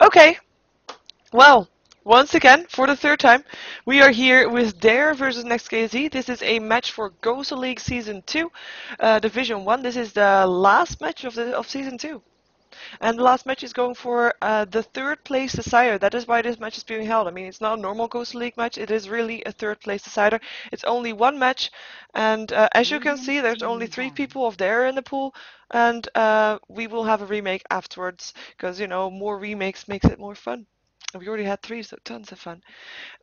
Okay, well, once again, for the third time, we are here with Dare versus NEXT.kz. This is a match for GosuLeague Season 2, Division 1. This is the last match of Season 2. And the last match is going for the third place decider. That is why this match is being held. I mean, it's not a normal GosuLeague match. It is really a third place decider. It's only one match. And as you can see, there's only 3 people of Dare in the pool. And we will have a remake afterwards. Because, you know, more remakes makes it more fun. We already had 3, so tons of fun.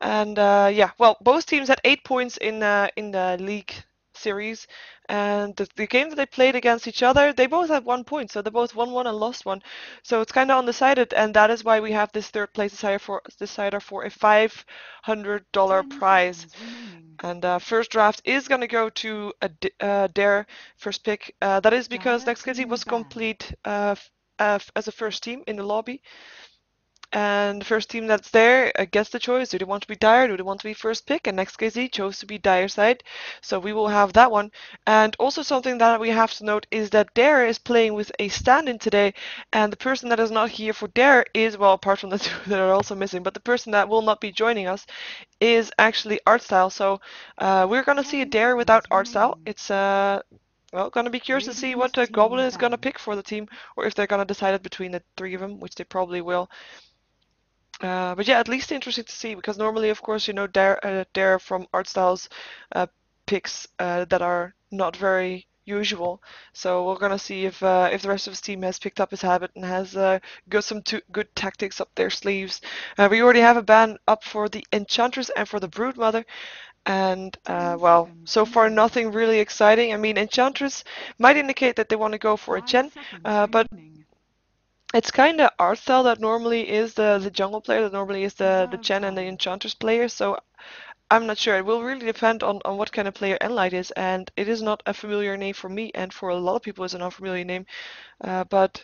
And yeah, well, both teams had 8 points in the league series, and the game that they played against each other, they both had 1 point, so they both won one and lost one. So it's kind of undecided, and that is why we have this third place decider for a $500 prize. And first draft is gonna go to Dare first pick. That is because NEXT.kz was complete as a first team in the lobby. And the first team that's there gets the choice. Do they want to be Dire? Do they want to be first pick? And NEXT.kz chose to be Dire side. So we will have that one. And also something that we have to note is that Dare is playing with a stand-in today. And the person that is not here for Dare is, well, apart from the 2 that are also missing, but the person that will not be joining us is actually Artstyle. So we're going to see a Dare without Artstyle. It's well, gonna be curious to see what the Goblin is gonna pick for the team, or if they're gonna decide it between the 3 of them, which they probably will. But yeah, at least interesting to see, because normally, of course, you know, Dare from Artstyle's picks that are not very usual. So we're gonna see if the rest of his team has picked up his habit and has got some good tactics up their sleeves. We already have a ban up for the Enchantress and for the Broodmother. And well, so far nothing really exciting. I mean, Enchantress might indicate that they want to go for a Chen, but it's kind of Artstyle that normally is the jungle player, that normally is the Chen and the Enchantress player, so I'm not sure. It will really depend on what kind of player Enlight is, and it is not a familiar name for me, and for a lot of people it's an unfamiliar name. But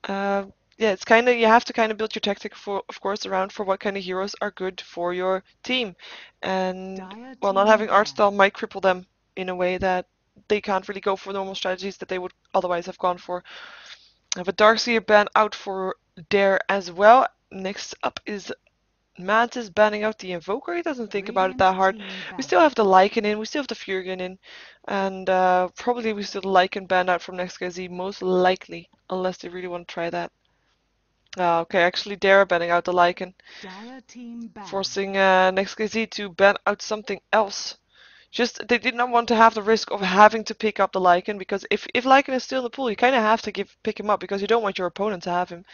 yeah, it's kind of, you have to kind of build your tactic for, of course, around for what kind of heroes are good for your team. And well, not having Artstyle might cripple them in a way that they can't really go for normal strategies that they would otherwise have gone for. But Darkseer ban out for Dare as well. Next up is Mantis banning out the Invoker. He doesn't think about it that hard. We still have the Lycan in, we still have the Furion in, and probably we still Lycan ban out from NEXT.kz, most likely, unless they really want to try that. Okay, actually Dare banning out the Lycan, forcing NEXT.kz to ban out something else. Just, they did not want to have the risk of having to pick up the Lycan, because if Lycan is still in the pool, you kind of have to pick him up, because you don't want your opponent to have him.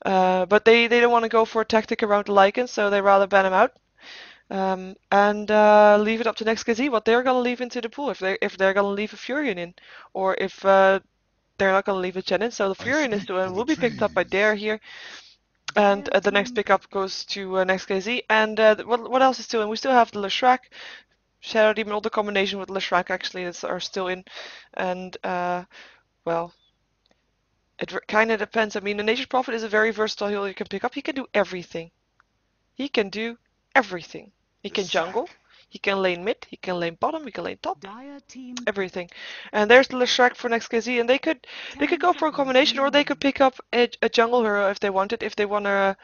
But they don't want to go for a tactic around the Lycan, so they rather ban him out. And leave it up to NEXT.kz what they're gonna leave into the pool, if they're gonna leave a Furion in, or if they're not gonna leave a Chen in. So the Furion is doing will be picked up by Dare here. And the next pickup goes to NEXT.kz. And what else is still in? We still have the Leshrac, Shadow Demon, all the combination with Leshrac actually are still in. And well, it kind of depends. I mean, the Nature's Prophet is a very versatile hero you can pick up. He can do everything. He can do everything. He can jungle, he can lane mid, he can lane bottom, he can lane top, everything. And there's the Leshrac for NEXT.kz, and they could go for a combination, or they could pick up a jungle hero if they wanted, if they want to,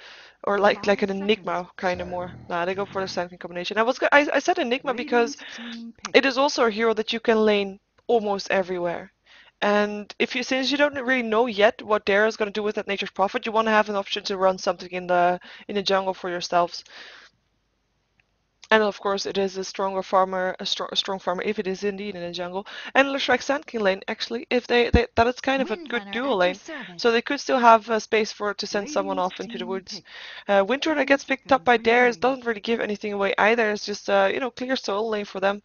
or like an Enigma kind of more. Nah, they go for the second combination. I said Enigma because it is also a hero that you can lane almost everywhere. And since you don't really know yet what Dare is going to do with that Nature's Prophet, you want to have an option to run something in the jungle for yourselves. And of course, it is a stronger farmer, a strong farmer if it is indeed in the jungle. And Leshrac Sand King lane, actually, if that is kind of a good dual lane, so they could still have space to send someone off into the woods. Windrunner gets picked up by Dares, doesn't really give anything away either. It's just you know, clear solo lane for them.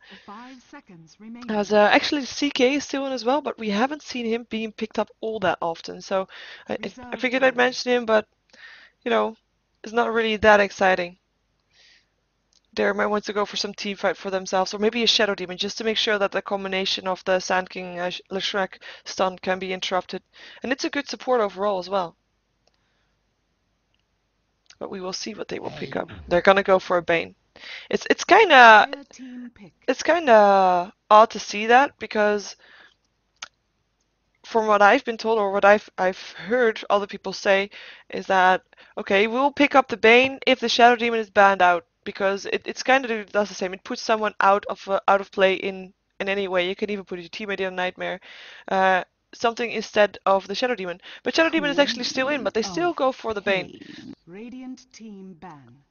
As actually CK is still in as well, but we haven't seen him being picked up all that often. So I figured I'd mention him, but you know, it's not really that exciting. Dare might want to go for some team fight for themselves, or maybe a Shadow Demon, just to make sure that the combination of the Sand King Leshrac stun can be interrupted. And it's a good support overall as well. But we will see what they will pick up. They're gonna go for a Bane. It's kinda odd to see that, because from what I've been told, or what I've heard other people say, is that okay, we'll pick up the Bane if the Shadow Demon is banned out, because it's kind of does the same. It puts someone out of play in any way. You can even put your teammate in a nightmare, something instead of the Shadow Demon. But Shadow Demon is actually still in, but they still go for the Bane. Radiant team ban.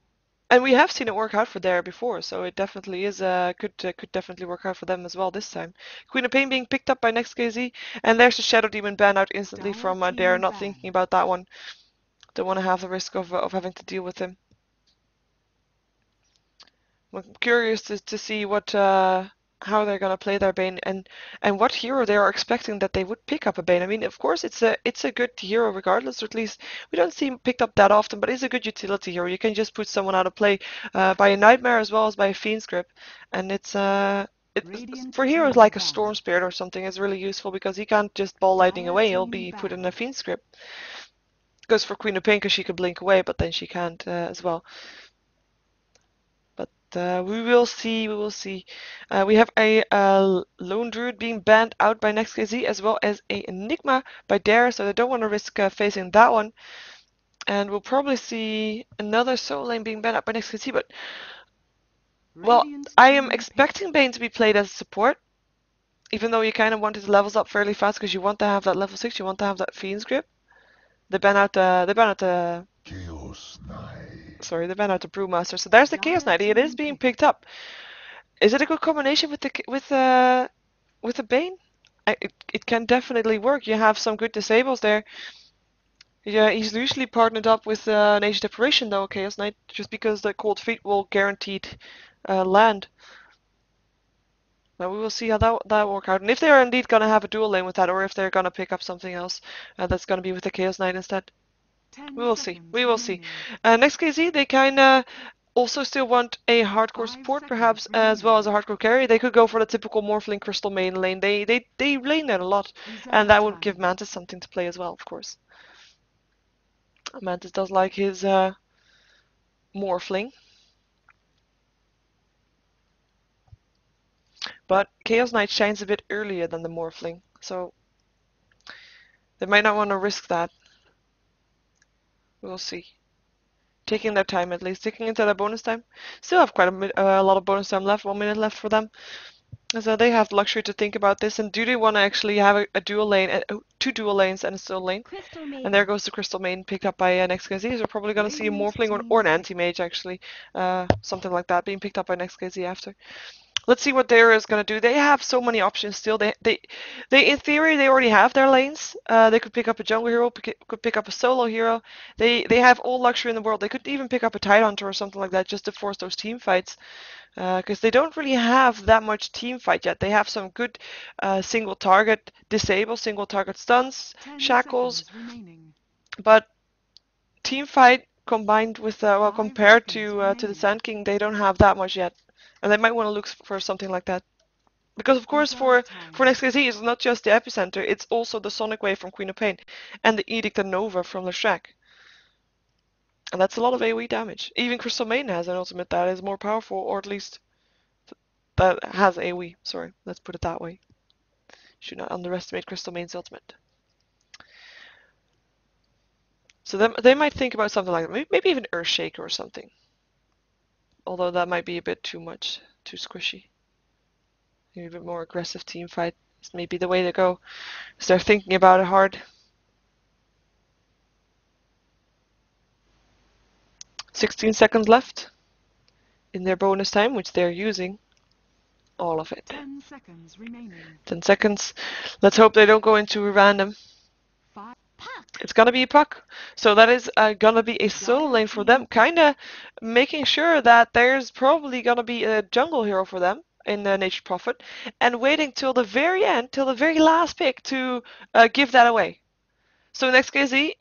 And we have seen it work out for Dare before, so it definitely is could definitely work out for them as well this time. Queen of Pain being picked up by NEXT.kz, and there's the Shadow Demon ban out instantly from Dare. Not thinking about that one. Don't want to have the risk of having to deal with him. I'm curious to see what how they're gonna play their Bane, and what hero they are expecting that they would pick up a Bane. I mean, of course, it's a good hero regardless, or at least we don't see him picked up that often, but it's a good utility hero. You can just put someone out of play by a Nightmare as well as by a Fiend's Grip, and it's for heroes like a Storm Spirit or something, is really useful because he can't just ball lightning away. He'll be put in a Fiend's Grip. Goes for Queen of Pain because she can blink away, but then she can't as well. We will see. We will see. We have a Lone Druid being banned out by NEXT.kz, as well as a Enigma by Dare, so they don't want to risk facing that one. And we'll probably see another Soul Lane being banned out by NEXT.kz, but well, I am expecting Bane to be played as a support, even though you kind of want his levels up fairly fast because you want to have that level 6, you want to have that Fiend's Grip. They ban out the Chaos Knight. Sorry, they ban out the Brewmaster. So there's the Chaos Knight. It is being picked up. Is it a good combination with the Bane? It can definitely work. You have some good disables there. Yeah, he's usually partnered up with an Age Deprivation though, Chaos Knight, just because the Cold Feet will guaranteed land. Now we will see how that work out, and if they are indeed gonna have a dual lane with that, or if they're gonna pick up something else that's gonna be with the Chaos Knight instead. We will see. We will see. NEXT.kz, they kinda also still want a hardcore support, perhaps, as well as a hardcore carry. They could go for the typical Morphling Crystal main lane. They lane that a lot, and that would give Mantis something to play as well, of course. Mantis does like his Morphling. But Chaos Knight shines a bit earlier than the Morphling, so they might not want to risk that. We'll see. Taking their time at least, taking into their bonus time. Still have quite a lot of bonus time left, 1 minute left for them. So they have the luxury to think about this, and do they want to actually have a dual lane, 2 dual lanes and a Soul lane? And there goes the Crystal Main picked up by NEXT.kz. So we're probably going to see a Morphling or an Anti-Mage actually, something like that, being picked up by NEXT.kz after. Let's see what Dare is going to do. They have so many options still. They in theory, they already have their lanes. They could pick up a jungle hero, could pick up a solo hero. They have all luxury in the world. They could even pick up a Tidehunter or something like that just to force those team fights. Because they don't really have that much team fight yet. They have some good single target disable, single target stuns, shackles, but team fight combined with well, compared to the Sand King, they don't have that much yet, and they might want to look for something like that. Because of course, for NEXT.kz, it's not just the Epicenter; it's also the Sonic Wave from Queen of Pain and the Edict and Nova from Leshrac. And that's a lot of AoE damage. Even Crystal Maiden has an ultimate that is more powerful, or at least that has AoE. Sorry, let's put it that way. Should not underestimate Crystal Maiden's ultimate. So they might think about something like that. Maybe even Earthshaker or something. Although that might be a bit too much, too squishy. Maybe a bit more aggressive team fight is maybe the way to go. Because they're thinking about it hard. 16 seconds left in their bonus time, which they're using. All of it. 10 seconds remaining. 10 seconds. Let's hope they don't go into a random. It's gonna be a puck. So that is gonna be a solo lane for them. Kinda making sure that there's probably gonna be a jungle hero for them in Nature's Prophet. And waiting till the very end, till the very last pick to give that away. So NEXT.kz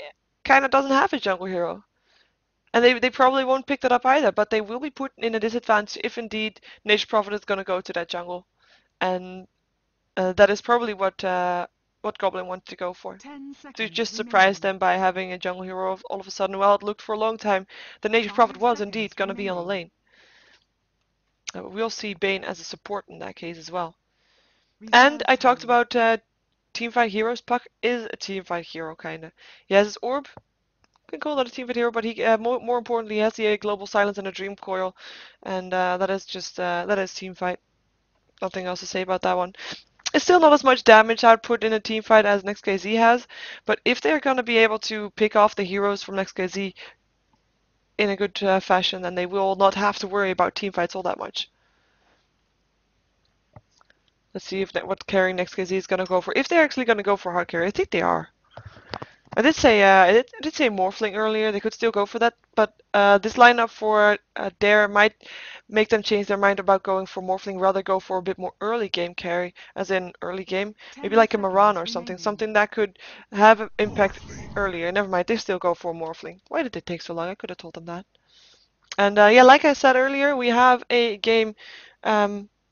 kinda doesn't have a jungle hero. And they probably won't pick that up either, but they will be put in a disadvantage if indeed Nature's Prophet is gonna go to that jungle. And that is probably what Goblin wanted to go for. To just surprise them by having a jungle hero all of a sudden. Well, it looked for a long time the Nature's Prophet was indeed going to be on the lane. We'll see Bane as a support in that case as well. And I talked about teamfight heroes. Puck is a teamfight hero, kinda. He has his orb. Can call that a teamfight hero, but he more importantly he has the global silence and a dream coil, and that is just that is teamfight. Nothing else to say about that one. It's still not as much damage output in a teamfight as NEXT.kz has, but if they're gonna be able to pick off the heroes from NEXT.kz in a good fashion, then they will not have to worry about teamfights all that much. Let's see if what carry NEXT.kz is gonna go for. If they're actually gonna go for hard carry, I think they are. I did say Morphling earlier. They could still go for that, but this lineup for Dare might make them change their mind about going for Morphling. Rather go for a bit more early game carry, as in early game, maybe 10 like a Maran seconds or something, remaining. something that could have an impact Morphling. earlier. Never mind, they still go for Morphling. Why did they take so long? I could have told them that. And yeah, like I said earlier, we have a game,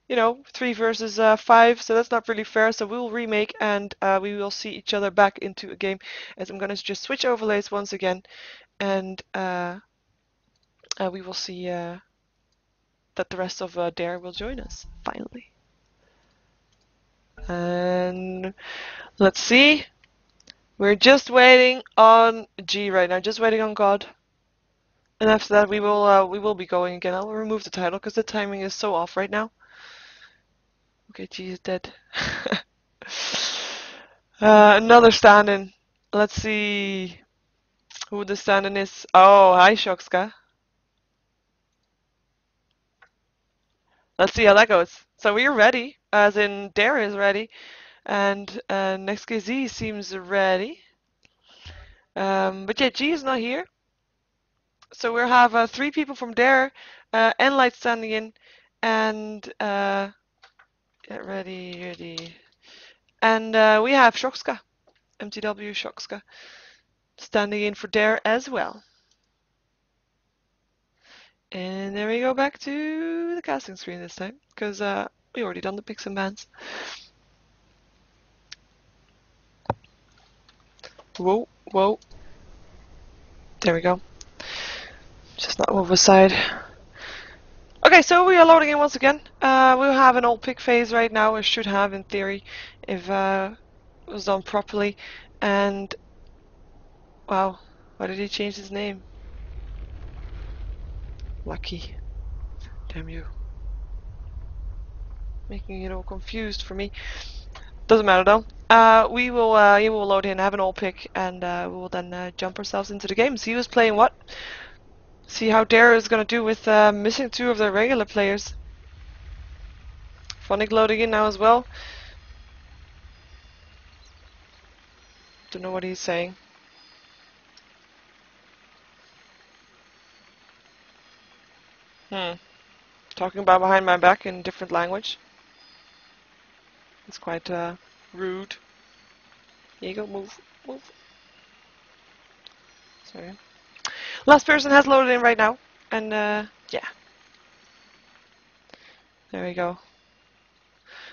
you know, 3 versus 5, so that's not really fair. So we will remake and we will see each other back into a game. As I'm gonna just switch overlays once again, and we will see that the rest of Dare will join us finally. And let's see. We're just waiting on G right now, just waiting on God. And after that, we will be going again. I'll remove the title because the timing is so off right now. Okay, G is dead. Another stand-in. Let's see who the stand-in is. Oh, hi, Shokska. Let's see how that goes. So we're ready, as in Dare is ready, and NEXT.kz seems ready. But yeah, G is not here. So we'll have 3 people from Dare, and Light standing in, and get ready. And we have Shokska, MTW Shokska, standing in for Dare as well. And then we go back to the casting screen this time, because we already done the picks and bans. Whoa, whoa. There we go. Just not move aside. Okay, so we are loading in once again. We'll have an old pick phase right now, or should have in theory, if it was done properly. And wow, why did he change his name? Lucky. Damn you. Making it all confused for me. Doesn't matter though. We will load in, have an all pick, and we will then jump ourselves into the game. See who's playing what. See how Dare is gonna do with missing 2 of their regular players. Phonic loading in now as well. Don't know what he's saying. Talking about behind my back in different language. It's quite rude. Here you go, move, move. Sorry. Last person has loaded in right now, and yeah. There we go.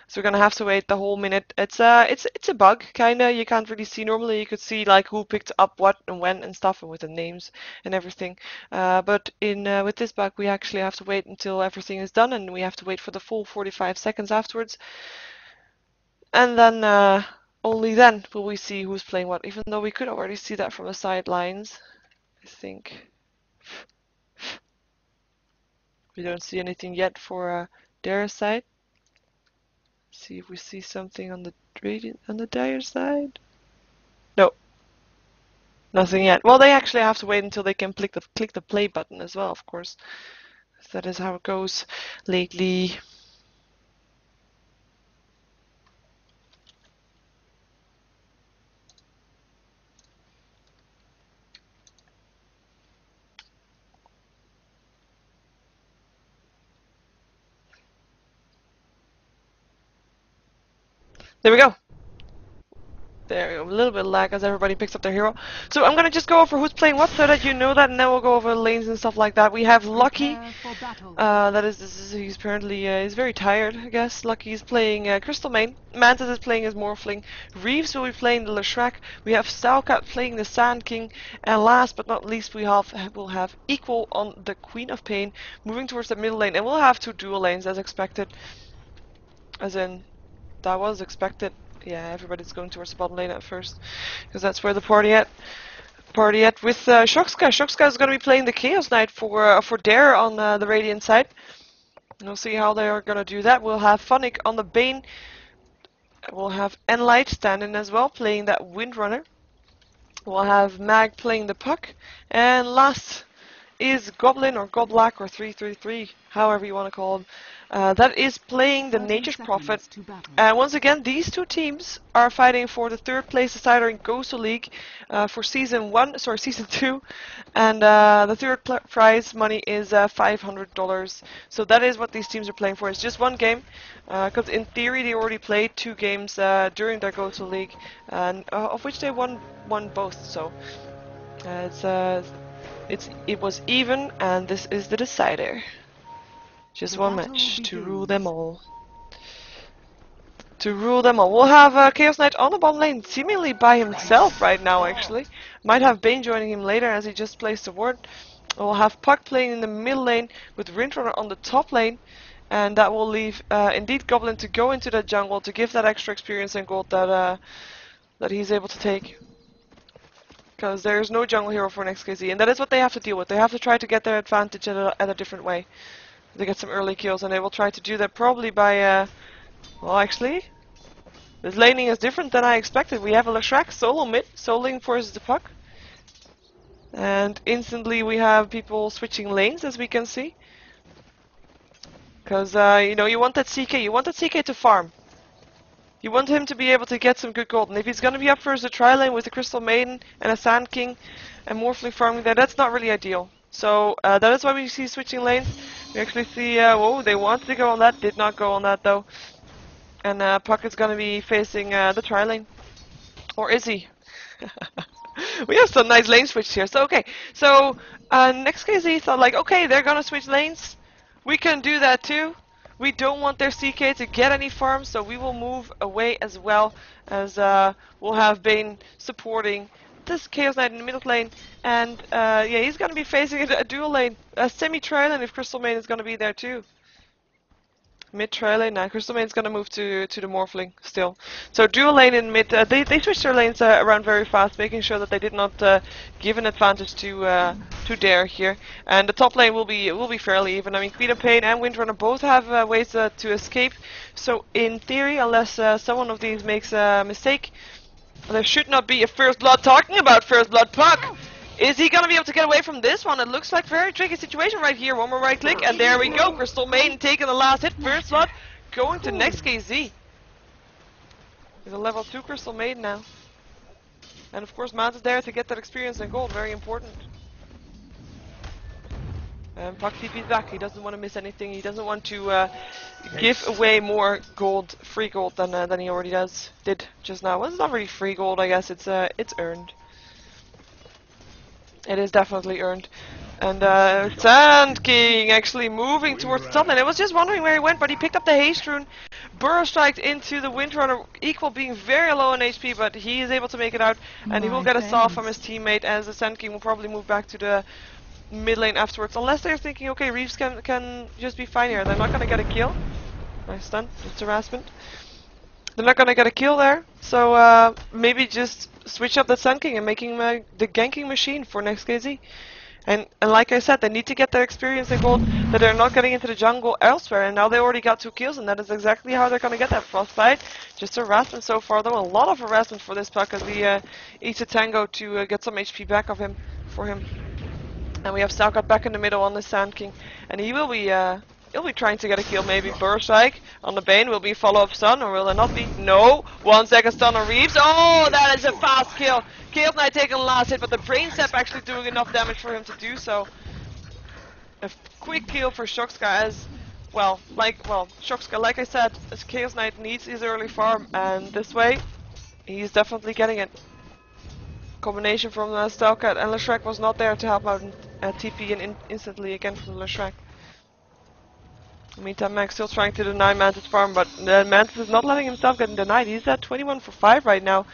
So we're gonna have to wait the whole minute. It's a bug, kinda. You can't really see. Normally you could see like who picked up what and when and stuff, and with the names and everything. But in with this bug, we actually have to wait until everything is done, and we have to wait for the full 45 seconds afterwards. And then only then will we see who's playing what. Even though we could already see that from the sidelines, I think we don't see anything yet for their side. See if we see something on the Dire side. No, nothing yet. Well, they actually have to wait until they can click the play button as well, of course. That is how it goes lately. There we go. There we go. A little bit of lag as everybody picks up their hero. So I'm gonna just go over who's playing what so that you know that, and then we'll go over lanes and stuff like that. We have Lucky. He's apparently he's very tired, I guess. Lucky's playing Crystal Main. Mantis is playing as Morphling. Reeves will be playing the Leshrac. We have Stalcat playing the Sand King. And last but not least, we'll have Equal on the Queen of Pain, moving towards the middle lane. And we'll have 2 dual lanes as expected. As in, that was expected. Yeah, everybody's going towards the bottom lane at first, because that's where the party at. With Shoxka. Shoxka is going to be playing the Chaos Knight for Dare on the Radiant side. We'll see how they are going to do that. We'll have Phonic on the Bane. We'll have Enlight standing as well, playing that Windrunner. We'll have Mag playing the Puck. And last is Goblin or Goblak or 333, however you want to call him. That is playing the 30 Nature's Prophet. seconds to battle. And once again, these two teams are fighting for the third place decider in GosuLeague for season 2. And the third prize money is $500. So that is what these teams are playing for. It's just one game, because in theory they already played 2 games during their GosuLeague, and of which they won both. So it was even, and this is the decider. Just one match to rule them all. We'll have Chaos Knight on the bottom lane, seemingly by himself right now, actually. Might have Bane joining him later as he just placed a ward. We'll have Puck playing in the middle lane with Windrunner on the top lane. And that will leave, indeed, Goblin to go into the jungle to give that extra experience and gold that he's able to take. Because there's no jungle hero for NEXT.kz, and that is what they have to deal with. They have to try to get their advantage at a different way. They get some early kills, and they will try to do that probably by, well, actually, this laning is different than I expected. We have a Leshrac solo mid, soloing forces the Puck. And instantly we have people switching lanes, as we can see. Because, you know, you want that CK to farm. You want him to be able to get some good gold, and if he's going to be up first a tri-lane with a Crystal Maiden and a Sand King and Morphling farming there, that's not really ideal. So that is why we see switching lanes. We actually see, whoa, they wanted to go on that, did not go on that though. And Puck is going to be facing the tri-lane. Or is he? We have some nice lane switch here. So, okay, so NEXT.kz thought like, okay, they're going to switch lanes. We can do that too. We don't want their CK to get any farms, so we will move away as well, as we'll have Bane supporting this Chaos Knight in the middle lane, and yeah, he's going to be facing a dual lane, a semi-tri lane if Crystal Maiden is going to be there too. Mid-tri lane, now Crystal Maiden's going to move to the Morphling still. So dual lane in mid, they switched their lanes around very fast, making sure that they did not give an advantage to Dare here. And the top lane will be fairly even. I mean, Queen of Pain and Windrunner both have ways to escape. So in theory, unless someone of these makes a mistake, there should not be a first blood. Talking about first blood, Puck! Is he gonna be able to get away from this one? It looks like a very tricky situation right here. One more right click, and there we go. Crystal Maiden taking the last hit. First blood going to NEXT.kz. He's a level 2 Crystal Maiden now. And of course, Mount is there to get that experience and gold. Very important. And Puck TP's back. He doesn't want to miss anything. He doesn't want to give away more gold, free gold, than he already did just now. Well, it's not really free gold, I guess. It's earned. It is definitely earned. And Sand King actually moving towards the top lane. I was just wondering where he went, but he picked up the haste rune. Burrow striked into the Windrunner, equal being very low on HP, but he is able to make it out, and he will get a saw from his teammate, as the Sand King will probably move back to the mid lane afterwards, unless they're thinking, okay, Reeves can just be fine here. They're not gonna get a kill. Nice stun, just harassment. They're not gonna get a kill there, so maybe just switch up the Sun King and making him the ganking machine for NEXT.kz. And like I said, they need to get their experience and gold that they're not getting into the jungle elsewhere, and now they already got 2 kills, and that is exactly how they're gonna get that Frostbite. Just harassment so far though, a lot of harassment for this Puck as he eats a tango to get some HP back of him, for him. And we have Stalkat back in the middle on the Sand King, and he will be he'll be trying to get a kill, maybe. Burst Strike on the Bane. Will be follow-up stun, or will it not be? No! 1 second stun on Reeves. Oh, that is a fast kill! Chaos Knight taking the last hit, but the Brain Sap actually doing enough damage for him to do so. A quick kill for Shoxka as, Shoxka, like I said, as Chaos Knight needs his early farm, and this way, he's definitely getting it. Combination from Stalkat and Leshrac was not there to help out TP and instantly again from Leshrac. In the meantime, Max still trying to deny Mantis farm, but Mantis is not letting himself get denied. He's at 21 for 5 right now.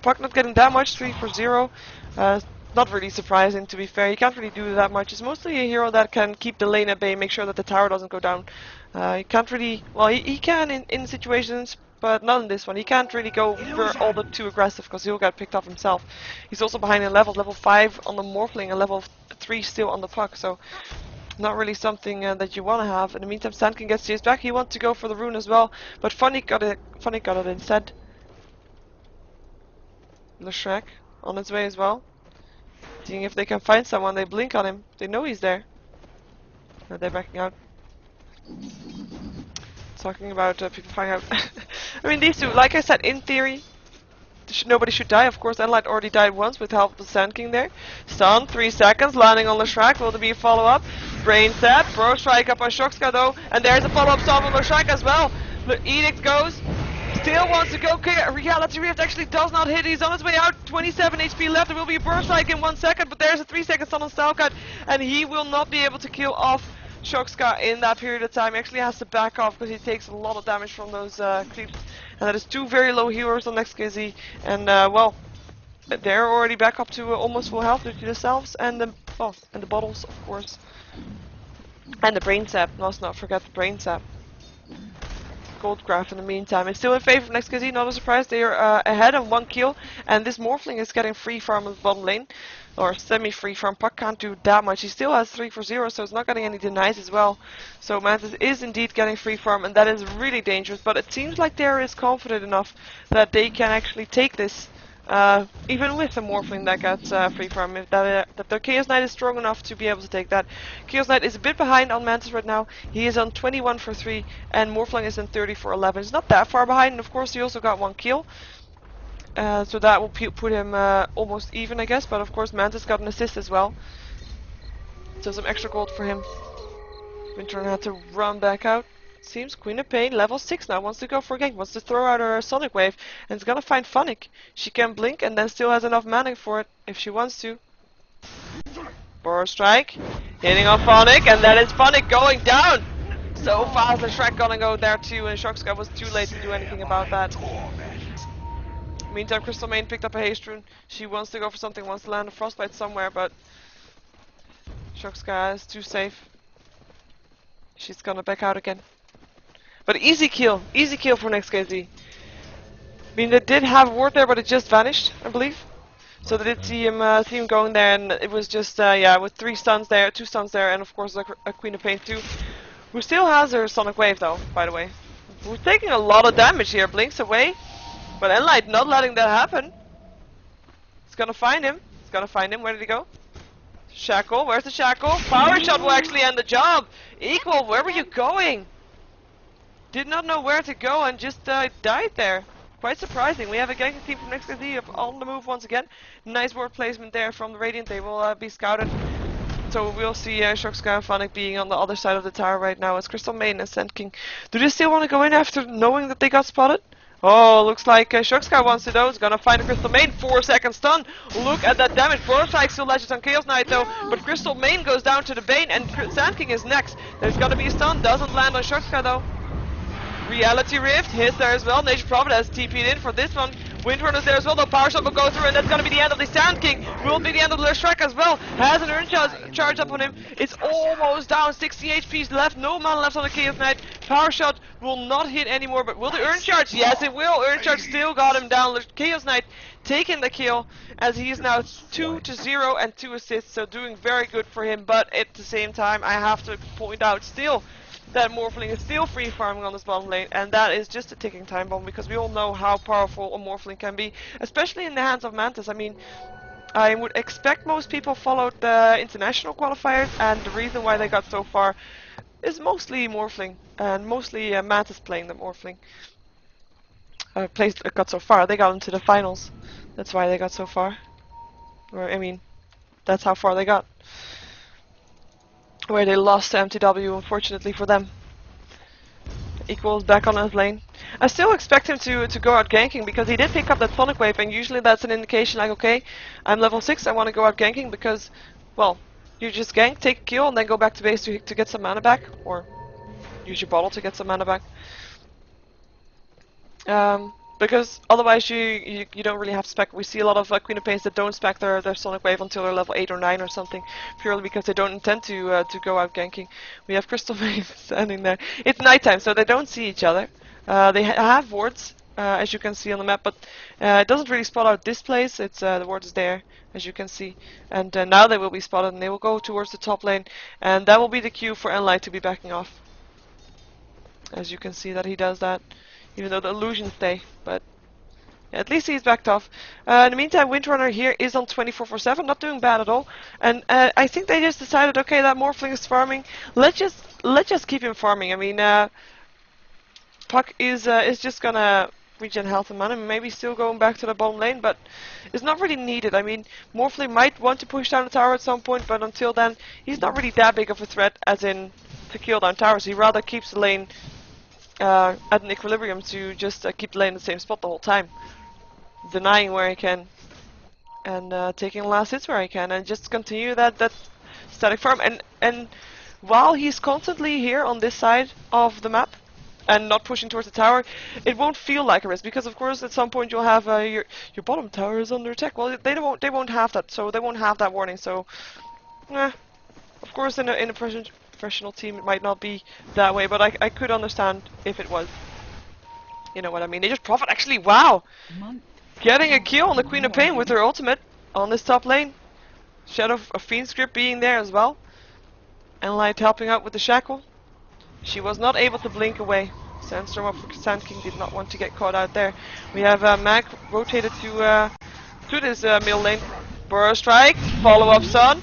Puck not getting that much, 3 for 0. Not really surprising, to be fair. He can't really do that much. He's mostly a hero that can keep the lane at bay, make sure that the tower doesn't go down. He can't really, well, he can in situations, but not in this one. He can't really go all the too aggressive because he'll get picked off himself. He's also behind in levels, level 5 on the Morphling and level 3 still on the Puck, so not really something that you want to have. In the meantime, Sandkin gets chased back. He wants to go for the rune as well, but Funny got it instead. Leshrek on his way as well. Seeing if they can find someone, they blink on him. They know he's there. No, they're backing out. Talking about people finding out. I mean, these two, like I said, in theory, nobody should die. Of course, Enlight already died once with help of the Sand King there. Stun, 3 seconds, landing on Leshrek. Will there be a follow-up? Brain set. Bro strike up on Shoxka though. And there's a follow-up stop on Leshrek as well. The Edict goes. Still wants to go. Reality Rift actually does not hit. He's on his way out. 27 HP left. There will be a burst strike in 1 second, but there's a 3-second stun on Stalkat, and he will not be able to kill off Shoxka in that period of time. He actually has to back off because he takes a lot of damage from those creeps. And that is 2 very low healers on NEXT.kz. And well, they're already back up to almost full health due to the selves and the bottles, of course. And the brain sap. Must not forget the brain sap. Goldcraft in the meantime. It's still in favor of NEXT.kz, not a surprise. They are ahead on 1 kill, and this Morphling is getting free farm on the bottom lane. Or semi-free farm. Puck can't do that much. He still has 3 for 0, so it's not getting any denies as well. So Mantis is indeed getting free farm, and that is really dangerous. But it seems like there is confident enough that they can actually take this, even with the Morphling that gets free farm. If that the Chaos Knight is strong enough to be able to take that. Chaos Knight is a bit behind on Mantis right now. He is on 21 for 3, and Morphling is on 30 for 11. It's not that far behind, and of course he also got 1 kill. So that will put him almost even, I guess. But of course, Mantis got an assist as well. So some extra gold for him. Winter had to run back out. Seems Queen of Pain, level 6 now, wants to go for a gank. Wants to throw out her Sonic Wave. And it's gonna find Funnick. She can blink and then still has enough mana for it if she wants to. Burrow Strike. Hitting on Funnick. And that is Funnick going down. So fast. And Shrek gonna go there too. And Shoxka was too late to do anything about that. Meantime, Crystal Main picked up a haste rune. She wants to go for something, wants to land a frostbite somewhere, but Shoxka is too safe. She's gonna back out again. But easy kill for NEXT.kz. I mean, they did have ward there, but it just vanished, I believe. So they did see him going there, and it was just yeah, with 2 stuns there, and of course a Queen of Pain too, who still has her Sonic Wave though, by the way. We're taking a lot of damage here. Blinks away. But Enlight not letting that happen. It's gonna find him. Where did he go? Shackle. Where's the shackle? Power shot will actually end the job. Equal. Where were you going? Did not know where to go and just died there. Quite surprising. We have a ganking team from NEXT.kz on the move once again. Nice ward placement there from the Radiant. They will be scouted. So we'll see Shoxka and Funnick being on the other side of the tower right now. It's Crystal Maiden and Sand King. Do they still want to go in after knowing that they got spotted? Oh, looks like Shoxka wants to though. He's gonna find a Crystal Main. 4-second stun. Look at that damage. Burrow Strike still ledges on Chaos Knight though. But Crystal Main goes down to the Bane, and Sand King is next. There's gonna be a stun. Doesn't land on Shoxka though. Reality Rift hits there as well. Nature Prophet has TP'd in for this one. Windrunner's there as well, though. Power Shot will go through, and that's gonna be the end of the Sand King. Will be the end of the Shrek as well. Has an Urn charge up on him. It's almost down. 60 HP's left. No mana left on the Chaos Knight. Power Shot will not hit anymore, but will the Urn charge? Yes, it will. Urn charge still got him down. Chaos Knight taking the kill, as he is now 2-0 and 2 assists, so doing very good for him. But at the same time, I have to point out still that Morphling is still free farming on this bottom lane, and that is just a ticking time bomb, because we all know how powerful a Morphling can be, especially in the hands of Mantis. I mean, I would expect most people followed the international qualifiers, and the reason why they got so far is mostly Morphling, and mostly Mantis playing the Morphling. Got so far, they got into the finals. That's why they got so far. Or, I mean, that's how far they got. Where they lost to MTW, unfortunately for them. Equals back on his lane. I still expect him to go out ganking, because he did pick up that Sonic Wave, and usually that's an indication like, okay, I'm level 6, I want to go out ganking, because, well, you just gank, take a kill, and then go back to base to get some mana back, or use your bottle to get some mana back. Because otherwise you don't really have spec. We see a lot of Queen of Pains that don't spec their Sonic Wave until they're level 8 or 9 or something, purely because they don't intend to go out ganking. We have Crystal Maiden standing there. It's nighttime, so they don't see each other. They have wards, as you can see on the map, but it doesn't really spot out this place. It's the ward is there, as you can see, and now they will be spotted, and they will go towards the top lane, and that will be the cue for Enlight to be backing off. As you can see that he does that, even though the illusions stay, but at least he's backed off. In the meantime, Windrunner here is on 24/7, not doing bad at all. And I think they just decided, okay, that Morphling is farming. Let's just keep him farming. I mean, Puck is just gonna regen health and mana, maybe still going back to the bottom lane, but it's not really needed. I mean, Morphling might want to push down the tower at some point, but until then, he's not really that big of a threat, as in to kill down towers. He rather keeps the lane at an equilibrium to just keep the lane in the same spot the whole time, denying where he can, and taking last hits where he can, and just continue that static farm. And while he's constantly here on this side of the map and not pushing towards the tower, it won't feel like a risk, because of course at some point you'll have your bottom tower is under attack. Well, they won't have that, so they won't have that warning. So, of course in a professional team it might not be that way, but I could understand if it was. You know what I mean? They just profit. Actually, wow! Getting a kill on the Queen of Pain with her ultimate on this top lane. Shadow of Fiend's Grip being there as well. And Light helping out with the shackle. She was not able to blink away. Sandstorm of Sand King did not want to get caught out there. We have Mag rotated to this middle lane. Burrow Strike, follow-up Sun.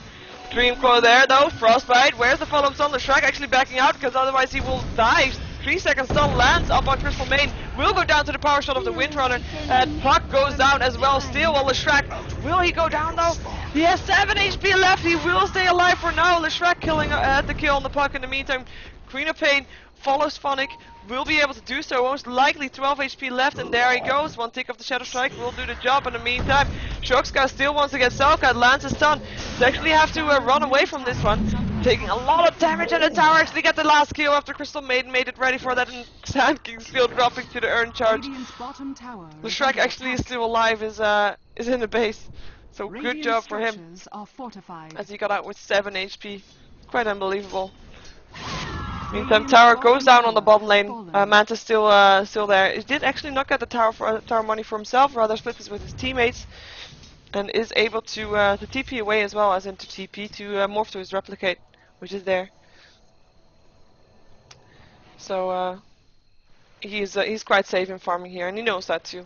Dreamcore there though, Frostbite. Where's the follow-up Sun? The Shrek actually backing out because otherwise he will die. 3 seconds stun lands up on Crystal Main. Will go down to the power shot of the Windrunner. And Puck goes down as well. Still on Leshrac. Will he go down though? He has 7 HP left. He will stay alive for now. Leshrac killing the kill on the Puck in the meantime. Queen of Pain follows Phonic. Will be able to do so. Most likely 12 HP left, and there he goes. One tick of the Shadow Strike will do the job. In the meantime, Shoxka still wants to get Selka. Lands a stun. They actually have to run away from this one. Taking a lot of damage, and the tower actually got the last kill after Crystal Maiden made it ready for that, and Sand King's still dropping to the urn charge. The Shrek actually is still alive, is in the base. So good job for him, as he got out with 7 HP. Quite unbelievable. Meantime, tower goes down on the bottom lane. Manta's still there. He did actually not get the tower money for himself, rather split this with his teammates, and is able to TP away as well, as into TP to morph to his replicate, which is there. So he's quite safe in farming here, and he knows that too.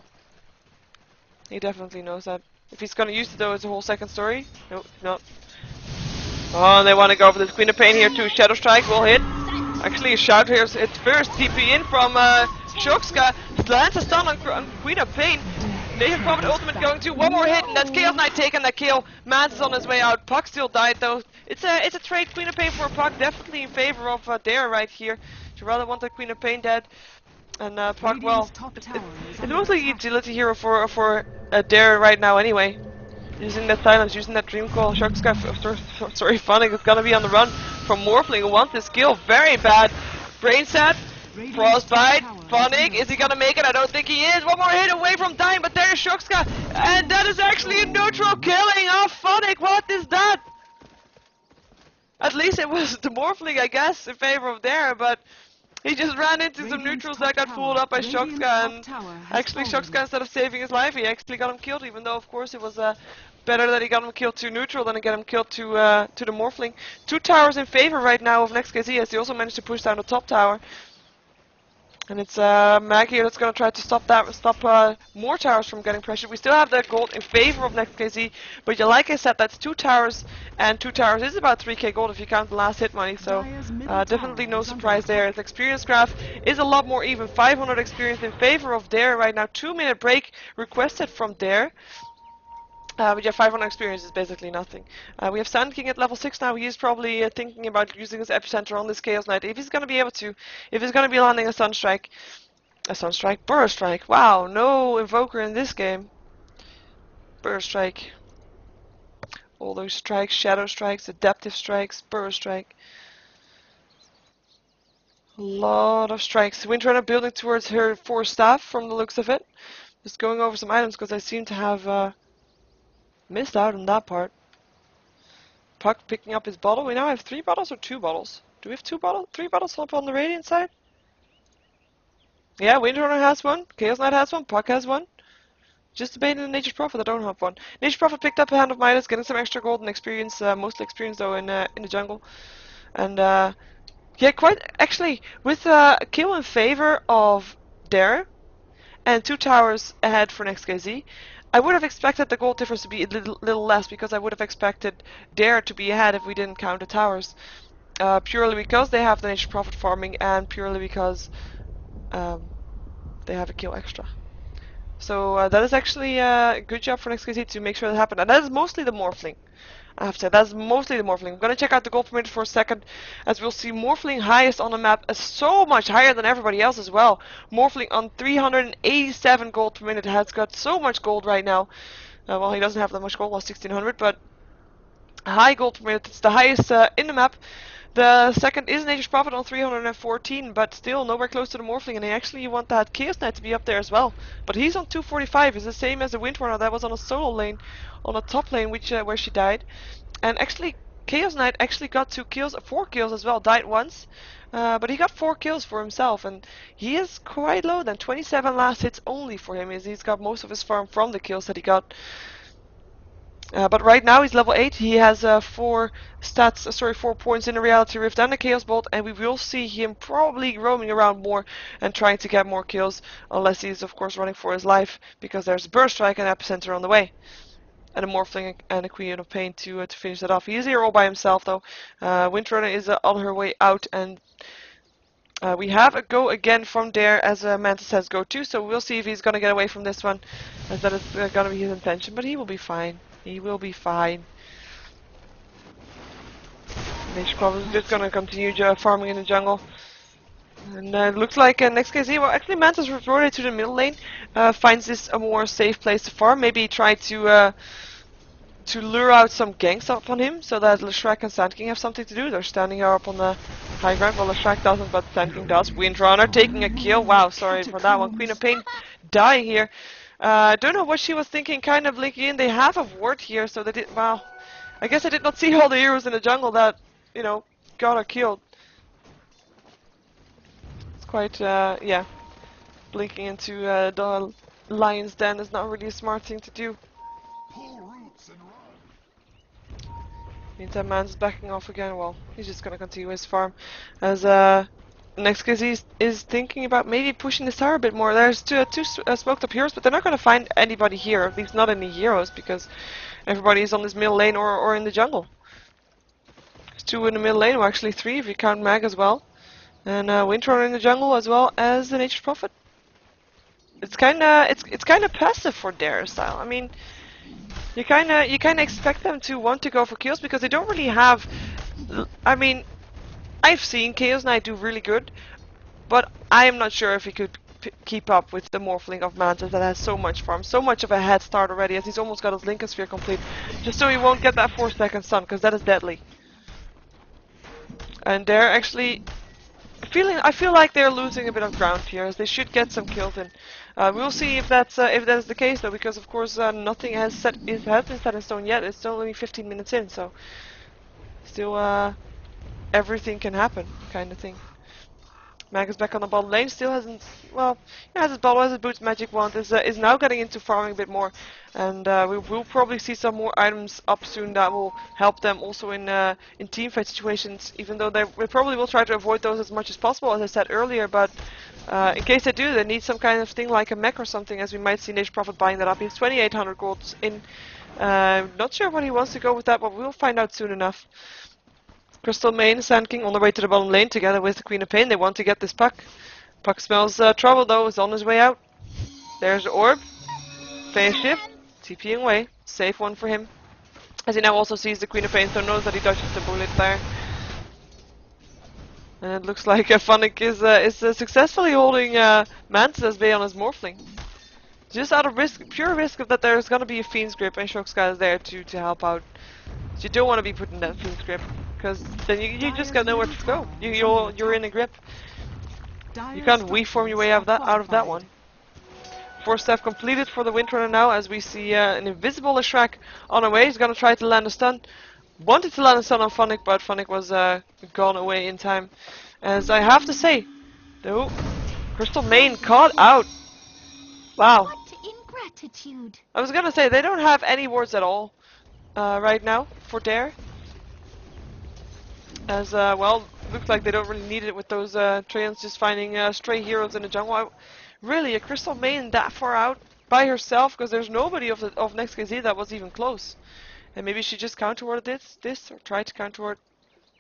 He definitely knows that. If he's gonna use it though, it's a whole second story. Nope, not. Oh, they want to go for this Queen of Pain here too. Shadow Strike will hit. Actually, a shout here. It's first TP in from Shoxka. Lands a stun on Queen of Pain. Nathan Prophet ultimate going to one more hit, and that's Chaos Knight taking that kill. Mans is on his way out. Puck still died though. It's a trade. Queen of Pain for Puck, definitely in favor of Dare right here. She rather want the Queen of Pain dead. And Puck, well, it's mostly utility hero for Dare right now anyway. Using that silence, using that dream call. Shoxka, sorry, Phonic is gonna be on the run from Morphling, who wants this kill very bad. Brain set, Frostbite, Phonic, is he gonna make it? I don't think he is. One more hit away from dying, but there's Shoxka, and that is actually a neutral killing of Phonic. What is that? At least it was the Morphling, I guess, in favor of Dare, but he just ran into some neutrals that got fooled up by Shoxka, and actually Shoxka, instead of saving his life, he actually got him killed, even though of course it was better that he got him killed to neutral than to get him killed to the Morphling. 2 towers in favor right now of NEXT.kz, as he also managed to push down the top tower. And it's Mag here that's going to try to stop more towers from getting pressured. We still have the gold in favor of NEXT.kz, but yeah, like I said, that's 2 towers, and 2 towers is about 3k gold if you count the last hit money, so definitely no surprise there. The experience graph is a lot more even. 500 experience in favor of Dare right now. 2-minute break requested from Dare. But yeah, 500 experience is basically nothing. We have Sand King at level 6 now. He is probably thinking about using his epicenter on this Chaos Knight, if he's going to be able to. If he's going to be landing a Sunstrike. Burrow Strike. Wow, no Invoker in this game. Burrow Strike. All those strikes, Shadow Strikes, Adaptive Strikes, Burrow Strike. A lot of strikes. Windrunner building towards her 4 staff from the looks of it. Just going over some items because I seem to have missed out on that part. Puck picking up his bottle. We now have 3 bottles or 2 bottles? Do we have 3 bottles up on the Radiant side? Yeah, Windrunner has one, Chaos Knight has one, Puck has one. Just debating the Nature's Prophet, I don't have one. Nature's Prophet picked up a Hand of Midas, getting some extra gold and experience, mostly experience though in the jungle. And yeah, quite actually with a kill in favor of Dare and 2 towers ahead for NEXT.kz. I would have expected the gold difference to be a little less because I would have expected Dare to be ahead if we didn't count the towers. Purely because they have the Nature's Prophet farming and purely because um, they have a kill extra. So that is actually a good job for NEXT.kz to make sure that happened. And that is mostly the Morphling. I have to say, that's mostly the Morphling. I'm gonna check out the gold per minute for a second, as we'll see Morphling highest on the map, so much higher than everybody else as well. Morphling on 387 gold per minute has got so much gold right now. Well, he doesn't have that much gold, lost 1600, but high gold per minute. It's the highest in the map. The second is Nature's Prophet on 314, but still nowhere close to the Morphling, and actually you want that Chaos Knight to be up there as well. But he's on 245, it's the same as the Windrunner that was on a solo lane, on a top lane, which where she died. And actually, Chaos Knight actually got 2 kills, 4 kills as well, died once. But he got 4 kills for himself, and he is quite low then. 27 last hits only for him, as he's got most of his farm from the kills that he got. But right now he's level 8. He has 4 points in the Reality Rift and the Chaos Bolt, and we will see him probably roaming around more and trying to get more kills, unless he's of course running for his life, because there's a Burst Strike and Epicenter on the way. And a Morphling and a Queen of Pain to finish that off. He is here all by himself though. Windrunner is on her way out, and we have a go again from there, as Manta says go to, so we'll see if he's going to get away from this one, as that is going to be his intention, but he will be fine. He will be fine. Nature's Prophet is just going to continue farming in the jungle. And it looks like NEXT.kz, well actually Manta's reverted to the middle lane, finds this a more safe place to farm, maybe try to lure out some ganks up on him, so that Leshrac and Sand King have something to do. They're standing up on the high ground. Well, Leshrac doesn't, but Sand King does. Windrunner taking a kill. Wow, sorry for that one. Queen of Pain dying here. I don't know what she was thinking, kind of blinking in. They have a ward here, so they did. Well, I guess I did not see all the heroes in the jungle that, you know, got her killed. It's quite, yeah. Blinking into the lion's den is not really a smart thing to do. Meantime, Man's backing off again. Well, he's just gonna continue his farm. As NEXT.kz is thinking about maybe pushing this tower a bit more. There's two smoked up heroes, but they're not gonna find anybody here. At least not any heroes, because everybody is on this middle lane or in the jungle. There's 2 in the middle lane, or actually 3 if you count Mag as well. And Windrunner in the jungle as well as the Nature's Prophet. It's kinda passive for their style. I mean, you kinda expect them to want to go for kills because they don't really have. I mean, I've seen Chaos Knight do really good, but I am not sure if he could keep up with the Morphling of Manta that has so much farm, so much of a head start already, as he's almost got his Lincoln Sphere complete, just so he won't get that 4-second stun, because that is deadly. And they're actually I feel like they're losing a bit of ground here, as they should get some kills in. We'll see if that is the case though, because of course nothing has been set in stone yet. It's still only 15 minutes in, so still everything can happen, kind of thing. Mag is back on the bottom lane, still hasn't, well, he has his bottle, has his boots, magic wand, is now getting into farming a bit more, and we will probably see some more items up soon that will help them also in teamfight situations, even though they probably will try to avoid those as much as possible, as I said earlier, but in case they do, they need some kind of thing like a mech or something, as we might see Nature's Prophet buying that up. He has 2,800 golds in, not sure what he wants to go with that, but we'll find out soon enough. Crystal Main, Sand King on the way to the bottom lane together with the Queen of Pain. They want to get this Puck. Puck smells trouble though, is on his way out. There's the orb. Phase shift. TPing away. Safe one for him. As he now also sees the Queen of Pain, so knows that he dodges the bullet there. And it looks like Funnick is successfully holding Mantis Bay on his Morphling. Just out of pure risk of that there's gonna be a Fiend's Grip, and Shocksky is there to help out. You don't want to be put in that Fiend's Grip, because then you just got nowhere to go. You're in a grip. You can't reform your way out of that one. 4-step completed for the Windrunner now, as we see an invisible Leshrac on our way. He's gonna try to land a stun. Wanted to land a stun on Funnick, but Funnick was gone away in time. As I have to say, though, Crystal Main caught out. Wow. What ingratitude. I was gonna say, they don't have any wards at all right now for Dare. As, well, looks like they don't really need it with those Treants just finding stray heroes in the jungle. Really, a Crystal Main that far out by herself, because there's nobody of NEXT.kz that was even close. And maybe she just counterwarded this or tried to counterward,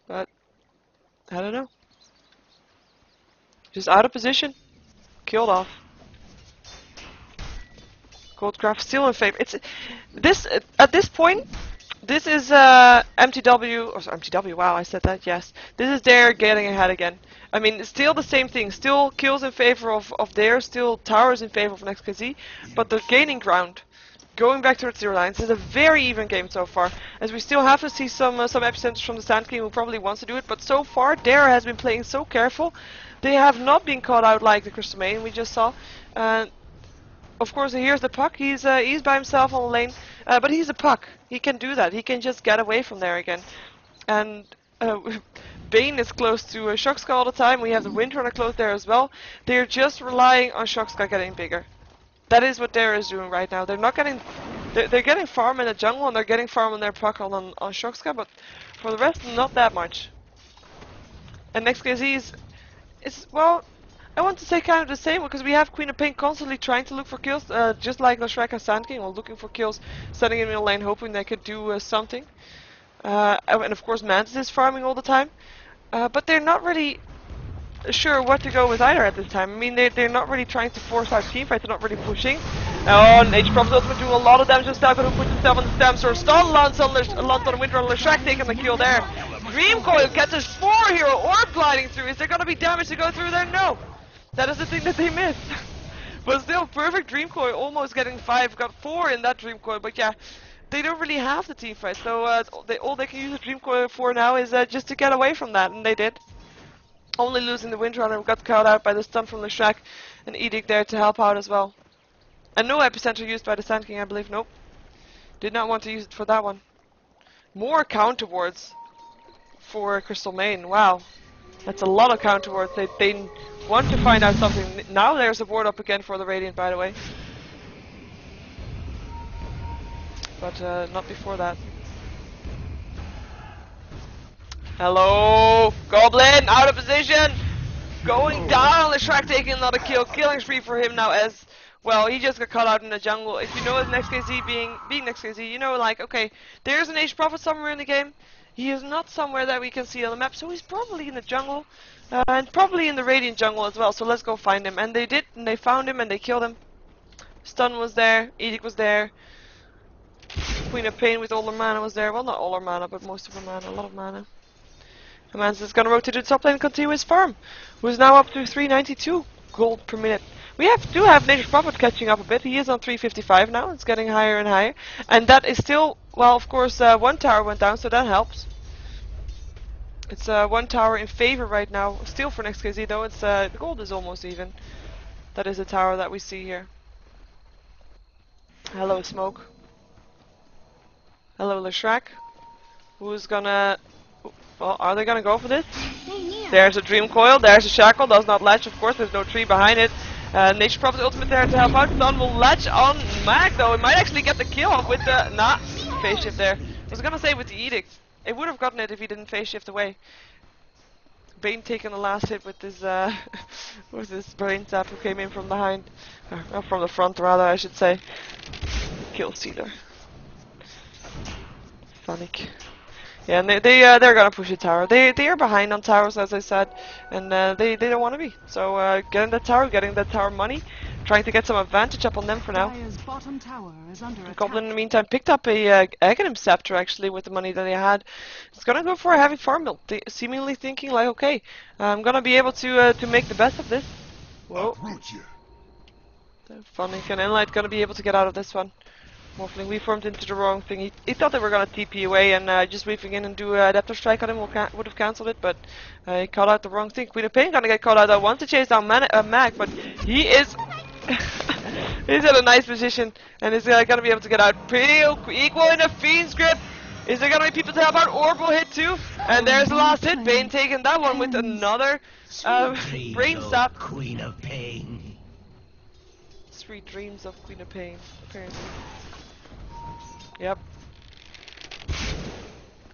but I don't know. Just out of position, killed off. Goldcraft still in favor. It's this at this point. This is MTW or sorry, MTW. Wow, I said that. Yes, this is Dare getting ahead again. I mean, still the same thing. Still kills in favor of Dare. Still towers in favor of NEXT.kz. But they're gaining ground. Going back towards 0 lines. This is a very even game so far. As we still have to see some epicenters from the Sand King who probably wants to do it. But so far, Dare has been playing so careful. They have not been caught out like the Crystal Main we just saw. Of course, here's the puck. He's by himself on the lane, but he's a puck. He can do that. He can just get away from there again. And Bane is close to Shoxka all the time. We have the Windrunner close there as well. They're just relying on Shoxka getting bigger. That is what Dare is doing right now. They're not getting, they're getting farm in the jungle and they're getting farm on their puck on Shoxka, but for the rest, not that much. And NEXT.kz is well. I want to say kind of the same because we have Queen of Pain constantly trying to look for kills, just like Lashrak and Sand King, or looking for kills, setting him in the lane, hoping they could do something. And of course Mantis is farming all the time, but they're not really sure what to go with either at this time. I mean, they're not really trying to force out teamfights, they're not really pushing. Oh, and H-Prop's ultimate doing a lot of damage himself, but who puts himself on the stems, or stun Lance on Winter on Lashrak taking the kill there. Dream Coil gets a Spore Hero orb gliding through. Is there going to be damage to go through there? No. That is the thing that they missed. But still, perfect Dream Coil, almost getting 5, got 4 in that Dream Coil, but yeah, they don't really have the team fight, so all they can use the Dream Coil for now is just to get away from that, and they did. Only losing the Windrunner, got caught out by the stun from the Lashrak, and Edict there to help out as well. And no epicenter used by the Sand King, I believe, nope. Did not want to use it for that one. More counter wards for Crystal Main, wow. That's a lot of counter wards. They want to find out something. Now there's a ward up again for the Radiant, by the way. But not before that. Hello! Goblin! Out of position! Going down! Lashrak taking another kill. Killing spree for him now as... Well, he just got caught out in the jungle. If you know as NEXT.kz being NEXT.kz, you know, like, okay, there's an H-Prophet somewhere in the game. He is not somewhere that we can see on the map, so he's probably in the jungle. And probably in the Radiant jungle as well, so let's go find him. And they did, and they found him, and they killed him. Stun was there, Edict was there. Queen of Pain with all her mana was there. Well, not all her mana, but most of her mana, a lot of mana. And Mans is gonna rotate to the top lane and continue his farm, who's now up to 392 gold per minute. We do have Nature's Prophet catching up a bit. He is on 355 now, it's getting higher and higher. And that is still, well, of course, one tower went down, so that helps. It's one tower in favor right now, still for NEXT.kz though. It's the gold is almost even. That is the tower that we see here. Hello, Smoke. Hello, Lashrak. Who's gonna... Well, are they gonna go for this? There's a Dream Coil, there's a Shackle, does not latch, of course, there's no tree behind it. Nature's Prophet ultimate there to help out. Stun will latch on Mag though, it might actually get the kill off with the... Nah, phase shift there. I was gonna say with the Edict. It would have gotten it if he didn't phase shift away. Bane taking the last hit with this with this brain zap who came in from behind. Or from the front rather, I should say. Kill Stealer. Sonic. Yeah, and they're gonna push the tower. They are behind on towers, as I said, and they don't want to be. So getting that tower money, trying to get some advantage up on them for now. Dire's bottom tower is under attack. Goblin in the meantime picked up a Aghanim Scepter actually with the money that he had. He's gonna go for a heavy farm build, seemingly thinking like, okay, I'm gonna be able to make the best of this. Whoa. Funnick and Enlight gonna be able to get out of this one. Morphling reformed into the wrong thing. He thought they were gonna TP away and just weaving in and do a Adaptive Strike on him would have cancelled it, but he caught out the wrong thing. Queen of Pain gonna get caught out. I want to chase down Mag, but he is he's in a nice position and is gonna be able to get out pretty equal in a Fiend's grip. Is there gonna be people to help out? Orb will hit too. And there's the last hit. Bane taking that one with another brain sap. Queen of Pain. Sweet dreams of Queen of Pain, apparently. Yep.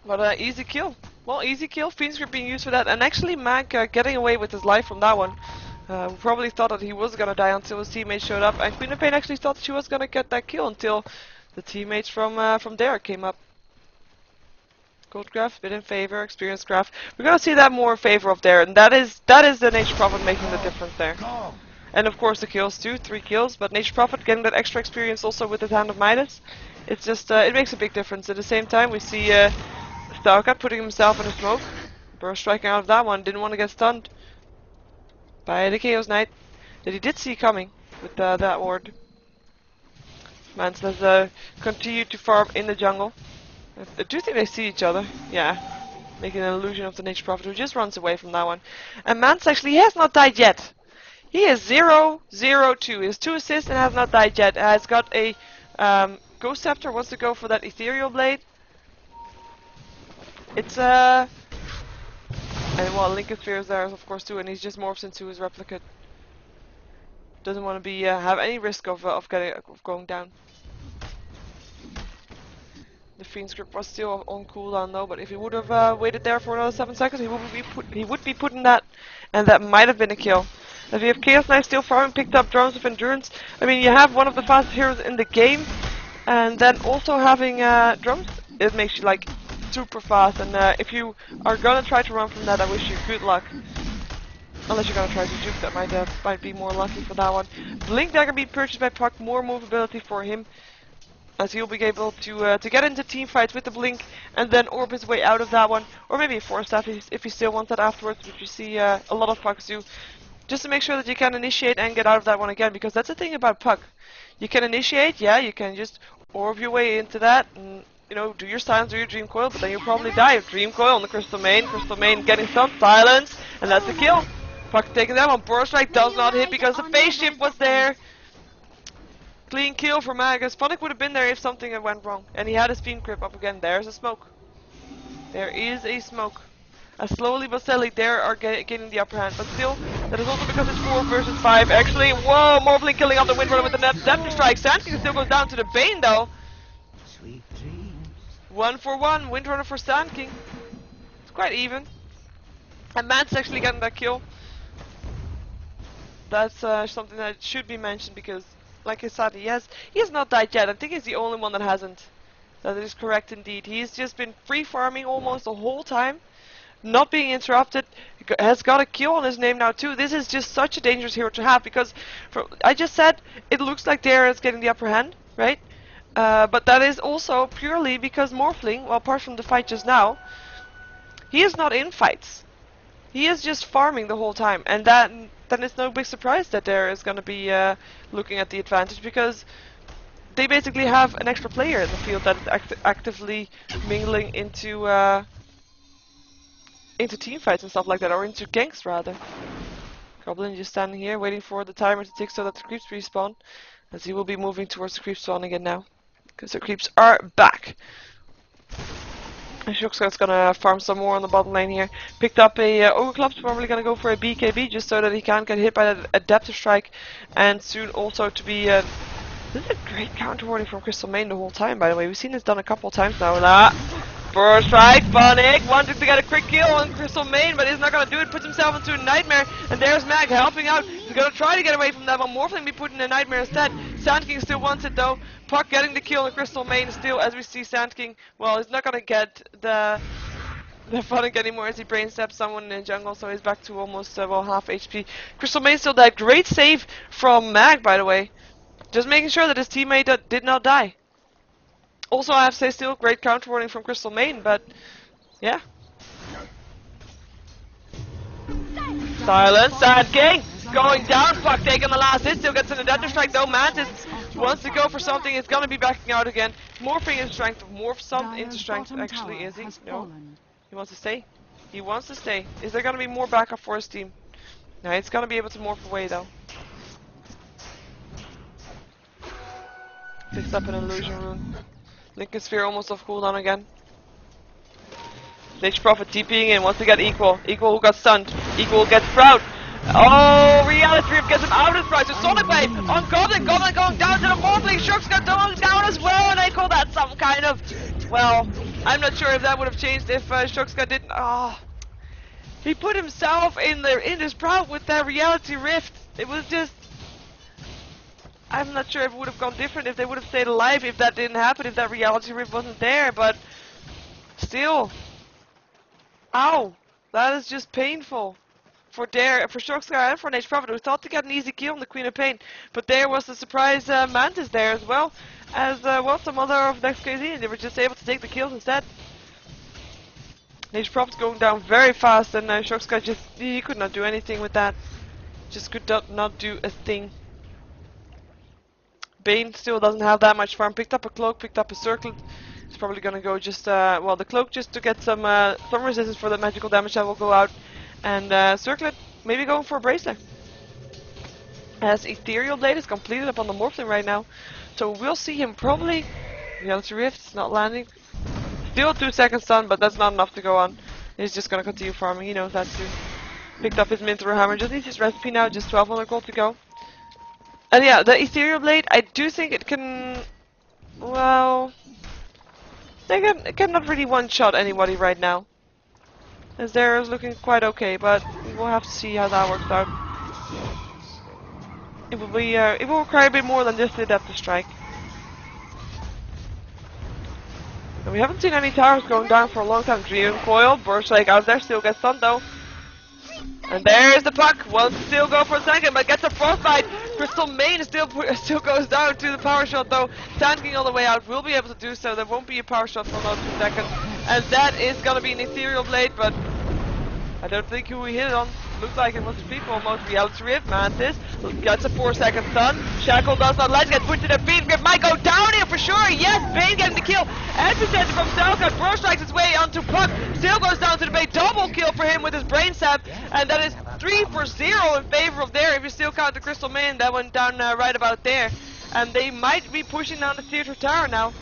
But easy kill. Well, easy kill. Fiend Script being used for that, and actually Mag getting away with his life from that one. Probably thought that he was gonna die until his teammates showed up, and Queen of Pain actually thought she was gonna get that kill until the teammates from there came up. Gold graph, bit in favor, experience graph. We're gonna see that more in favor of there, and that is the Nature Prophet making the difference there. And of course the kills too, 3 kills, but Nature Prophet getting that extra experience also with his Hand of Midas. It's just, it makes a big difference. At the same time, we see Stalker putting himself in a smoke. Burst striking out of that one, didn't want to get stunned by the Chaos Knight that he did see coming with that ward. Mans has continued to farm in the jungle. I do think they see each other, yeah. Making an illusion of the Nature Prophet who just runs away from that one. And Mans actually, he has not died yet. He is 0-0-2. He has 2 assists and has not died yet. Has got a Ghost Scepter, wants to go for that Ethereal Blade. It's and well, Lincoln Sphere is there of course too, and he's just morphs into his replicate. Doesn't want to be have any risk of going down. The Fiend Script was still on cooldown though, but if he would have waited there for another 7 seconds, he would be putting that, and that might have been a kill. If you have Chaos Knight still farming, picked up Drums of Endurance. I mean, you have one of the fastest heroes in the game, and then also having Drums, it makes you like super fast. And if you are gonna try to run from that, I wish you good luck. Unless you're gonna try to juke, that might be more lucky for that one. Blink Dagger being purchased by Puck, more movability for him, as he'll be able to get into team fights with the Blink and then orb his way out of that one, or maybe a Force Staff if he still wants that afterwards, which you see a lot of Pucks do. Just to make sure that you can initiate and get out of that one again, because that's the thing about Puck. You can initiate, yeah, you can just orb your way into that, and, you know, do your silence, do your Dream Coil, but then you'll probably die. Dream Coil on the Crystal Main getting some silence, and that's a kill. Puck taking that one. Burst Strike does not hit because the phase shift was there. Clean kill for Magus. Phonic would have been there if something had went wrong. And he had his Fiend Grip up again. There's a smoke. There is a smoke. Slowly but steadily, they are getting the upper hand. But still, that is also because it's 4 versus 5. Actually, whoa, Morphling killing off the Windrunner with the Depth Strike. Sand King still goes down to the Bane though. Sweet dreams. 1 for 1. Windrunner for Sand King. It's quite even. And Mans actually getting that kill. That's something that should be mentioned because, like I said, he has not died yet. I think he's the only one that hasn't. That is correct indeed. He's just been free farming almost the whole time, not being interrupted. Has got a kill on his name now too. This is just such a dangerous hero to have because, I just said, it looks like Dare is getting the upper hand, right? But that is also purely because Morphling, well, apart from the fight just now, he is not in fights. He is just farming the whole time, and then it's no big surprise that Dare is going to be looking at the advantage because they basically have an extra player in the field that is actively mingling into team fights and stuff like that, or into ganks rather. Goblin just standing here waiting for the timer to tick so that the creeps respawn, as he will be moving towards the creep spawn again now, because the creeps are back. Shook's gonna farm some more on the bottom lane here. Picked up a Ogre Club, probably gonna go for a BKB just so that he can't get hit by that Adaptive Strike, and soon also to be this is a great counter warning from Crystal Main the whole time, by the way. We've seen this done a couple times now. Burst Strike, Phonic wanted to get a quick kill on Crystal Main, but he's not gonna do it. Puts himself into a Nightmare, and there's Mag helping out. He's gonna try to get away from that, but Morphling be put in a Nightmare instead. Sand King still wants it though. Puck getting the kill on Crystal Main still, as we see Sand King. Well, he's not gonna get the Phonic anymore as he brain steps someone in the jungle, so he's back to almost well, half HP. Crystal Main still died. Great save from Mag, by the way. Just making sure that his teammate did not die. Also, I have to say, still great counter warning from Crystal Main, but yeah. Silence, Sand King going down. Puck taking the last hit, still gets an Adaptive Strike though. Mantis wants to go for something, it's gonna be backing out again. Morphing into strength, morph some into strength actually, is he? No. He wants to stay. He wants to stay. Is there gonna be more backup for his team? No, he's gonna be able to morph away though. Picks up an illusion rune. Lincoln Sphere almost off cooldown again. Nature Prophet TPing in, wants to get Equal. Equal who got stunned. Equal gets Sprout. Oh, Reality Rift gets him out of Sprout. So Sonic Wave on Goblin. Goblin going down to the Morphling. Shook's got going down as well, and I call that some kind of... Well, I'm not sure if that would have changed if Shookska didn't... Oh, he put himself in the Sprout with that Reality Rift. It was just... I'm not sure if it would have gone different if they would have stayed alive if that didn't happen, if that Reality Rift wasn't there, but... Still... Ow! That is just painful. For Shookska and for Nature Prophet, who thought to get an easy kill on the Queen of Pain. But there was the surprise Mantis there as well, as well some other of NEXT.kz, and they were just able to take the kills instead. Nature Prophet's going down very fast, and Shookska just, he could not do anything with that. Just could not do a thing. Bane still doesn't have that much farm. Picked up a cloak, picked up a circlet. He's probably gonna go just, well, the cloak just to get some resistance for the magical damage that will go out. And circlet, maybe going for a bracelet. As Ethereal Blade is completed upon the Morphling right now. So we'll see him probably. Reality Rift is not landing. Still 2 seconds stun, but that's not enough to go on. He's just gonna continue farming, he knows that too. Picked up his Minthra Hammer, just needs his recipe now, just 1200 gold to go. And yeah, the Ethereal Blade, I do think it can... Well... It cannot really one-shot anybody right now. As there is looking quite okay, but we'll have to see how that works out. It will be, it will require a bit more than just the Adaptive Strike. And we haven't seen any towers going down for a long time. Dream Coil, Burst Lake out there, still gets stunned though. And there's the puck. Wants to still go for a second, but gets a frostbite. Crystal Main still goes down to the power shot though. Sand King all the way out will be able to do so. There won't be a power shot for another 2 seconds. And that is gonna be an Ethereal Blade, but I don't think who he hit it on. Looks like it was his people almost. Reality Rift, Mantis gets a 4 second stun. Shackle does not let get put to the Fiend Grip. Might go down here for sure. Yes, Bane getting the kill. Epicenter from Selka. Bro strikes his way onto Puck. Still goes down to the Bane. Double kill for him with his Brain Sap. And that is 3 for 0 in favor of there. If you still count the Crystal Main, that went down right about there. And they might be pushing down the Theater Tower now.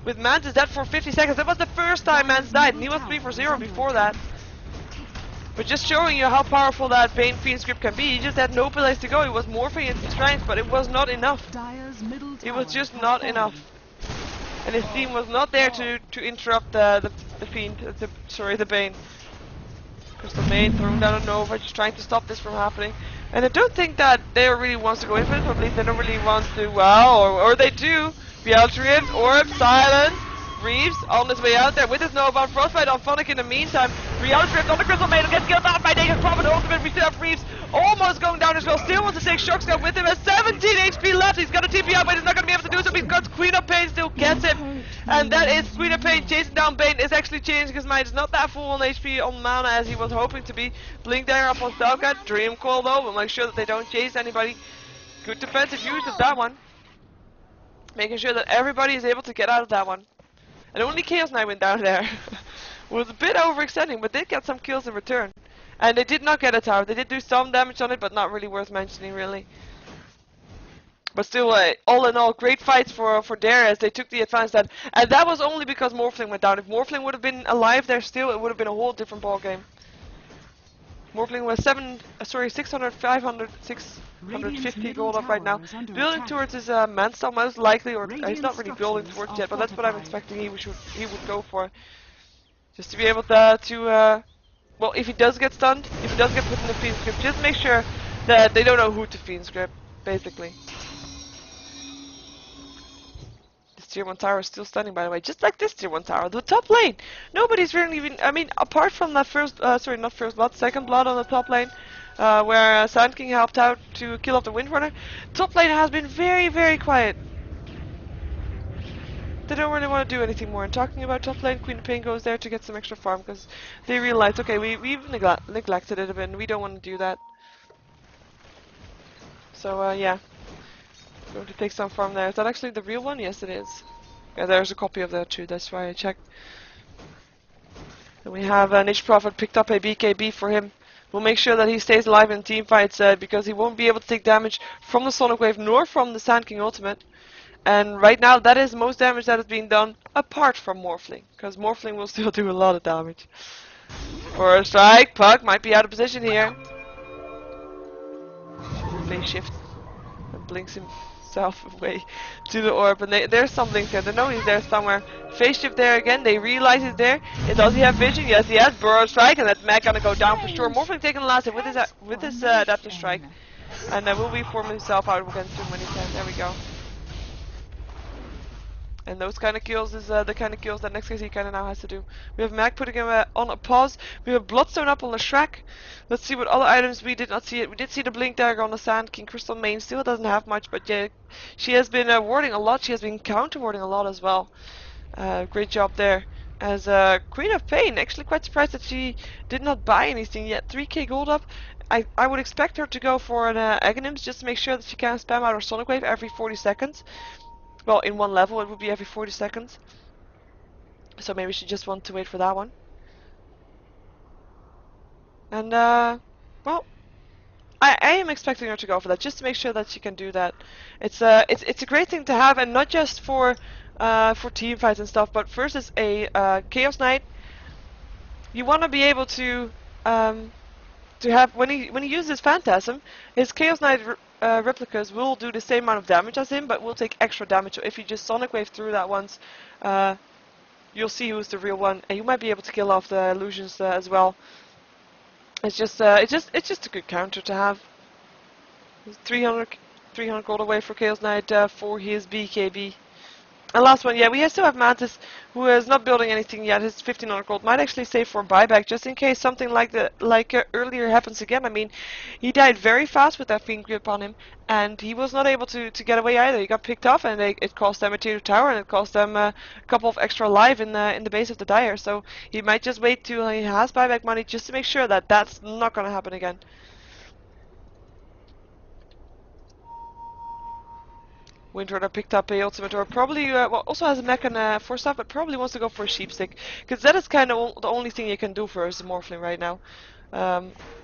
With Mantis dead for 50 seconds. That was the first time Mantis died. And he was 3 for 0 before that. But just showing you how powerful that Bane Fiend script can be. He just had no place to go. He was morphing into strength, but it was not enough. It was just not enough. And his team was not there to interrupt the Fiend, the Bane. Crystal Main throwing down a Nova, just trying to stop this from happening. And I don't think that they really wants to go infinite, or at least they don't really want to, well, or they do. Reality Rift, Orb, Silence. Reeves on his way out there with his Nova, Frostbite on Phonic in the meantime. Reality Rift on the Crystal Maiden gets killed out by Nature Prophet Ultimate. We still have Reeves almost going down as well. Still wants to take Shookska with him. Has 17 HP left. He's got a TP out, but he's not going to be able to do so because Queen of Pain still gets him. And that is Queen of Pain chasing down Bane. Is actually changing his mind. It's not that full on HP on mana as he was hoping to be. Blink there up on Stalkat. Dream Call though. We'll make sure that they don't chase anybody. Good defensive use of that one. Making sure that everybody is able to get out of that one. And only Chaos Knight went down there. Was a bit overextending, but did get some kills in return. And they did not get a tower. They did do some damage on it, but not really worth mentioning, really. But still, all in all, great fights for Dare as they took the advance. And that was only because Morphling went down. If Morphling would have been alive there still, it would have been a whole different ball game. Morphling was 600, 500, 650 gold up right now. Building towards his Mansell most likely, or he's not really building towards yet, but that's what I'm expecting he would go for. Just to be able to well, if he does get stunned, if he does get put in the Fiend script, just make sure that they don't know who to Fiend script, basically. Tier 1 tower is still standing, by the way, just like this tier 1 tower. The top lane, nobody's really even, I mean, apart from that second blood on the top lane, where Sand King helped out to kill off the Windrunner, top lane has been very, very quiet. They don't really want to do anything more. And talking about top lane, Queen of Pain goes there to get some extra farm, because they realized, okay, we've neglected it a bit, and we don't want to do that. So, yeah. Going to take some farm there. Is that actually the real one? Yes, it is. Yeah, there's a copy of that too. That's why I checked. And we have Nature Prophet picked up a BKB for him. We'll make sure that he stays alive in team fights because he won't be able to take damage from the Sonic Wave nor from the Sand King ultimate. And right now, that is most damage that is being done apart from Morphling, because Morphling will still do a lot of damage. For a strike, Puck might be out of position here. Phase shift and blinks himself away to the orb, and there's something there. They know he's there somewhere. Phase shift there again. They realize he's there. Does he have vision? Yes, he has. Burrow strike, and that Mac gonna go down for sure. Morphling taking the last hit with his adaptive strike, and will be forming himself out against him when he can. There we go. And those kind of kills is the kind of kills that NEXT.kz kind of now has to do. We have Mac putting him on a pause. We have Bloodstone up on the Shrek. Let's see what other items we did not see. We did see the Blink Dagger on the Sand King. Crystal Main still doesn't have much, but yeah, she has been warding a lot. She has been counter warding a lot as well. Great job there. As Queen of Pain, actually quite surprised that she did not buy anything yet. 3k gold up. I would expect her to go for an Aghanims just to make sure that she can spam out her Sonic Wave every 40 seconds. Well, in one level it would be every 40 seconds. So maybe she just want to wait for that one. And well, I am expecting her to go for that just to make sure that she can do that. It's a great thing to have, and not just for team fights and stuff, but first as a Chaos Knight, you want to be able to have when he uses Phantasm, his Chaos Knight replicas will do the same amount of damage as him, but will take extra damage. So if you just Sonic Wave through that once, you'll see who's the real one, and you might be able to kill off the illusions as well. It's just a good counter to have. 300 gold away for Chaos Knight for his BKB. And last one, yeah, we still have Mantis, who is not building anything yet. His 1500 gold might actually save for buyback, just in case something like earlier happens again. I mean, he died very fast with that Fiend Grip on him, and he was not able to get away either. He got picked off, and it cost them a tier 2 tower, and it cost them a couple of extra life in the base of the Dire. So he might just wait till he has buyback money, just to make sure that that's not going to happen again. Windrunner picked up a ultimate, or probably well, also has a mech and 4 stuff, but probably wants to go for a sheepstick, because that is kind of the only thing you can do for his Morphling right now.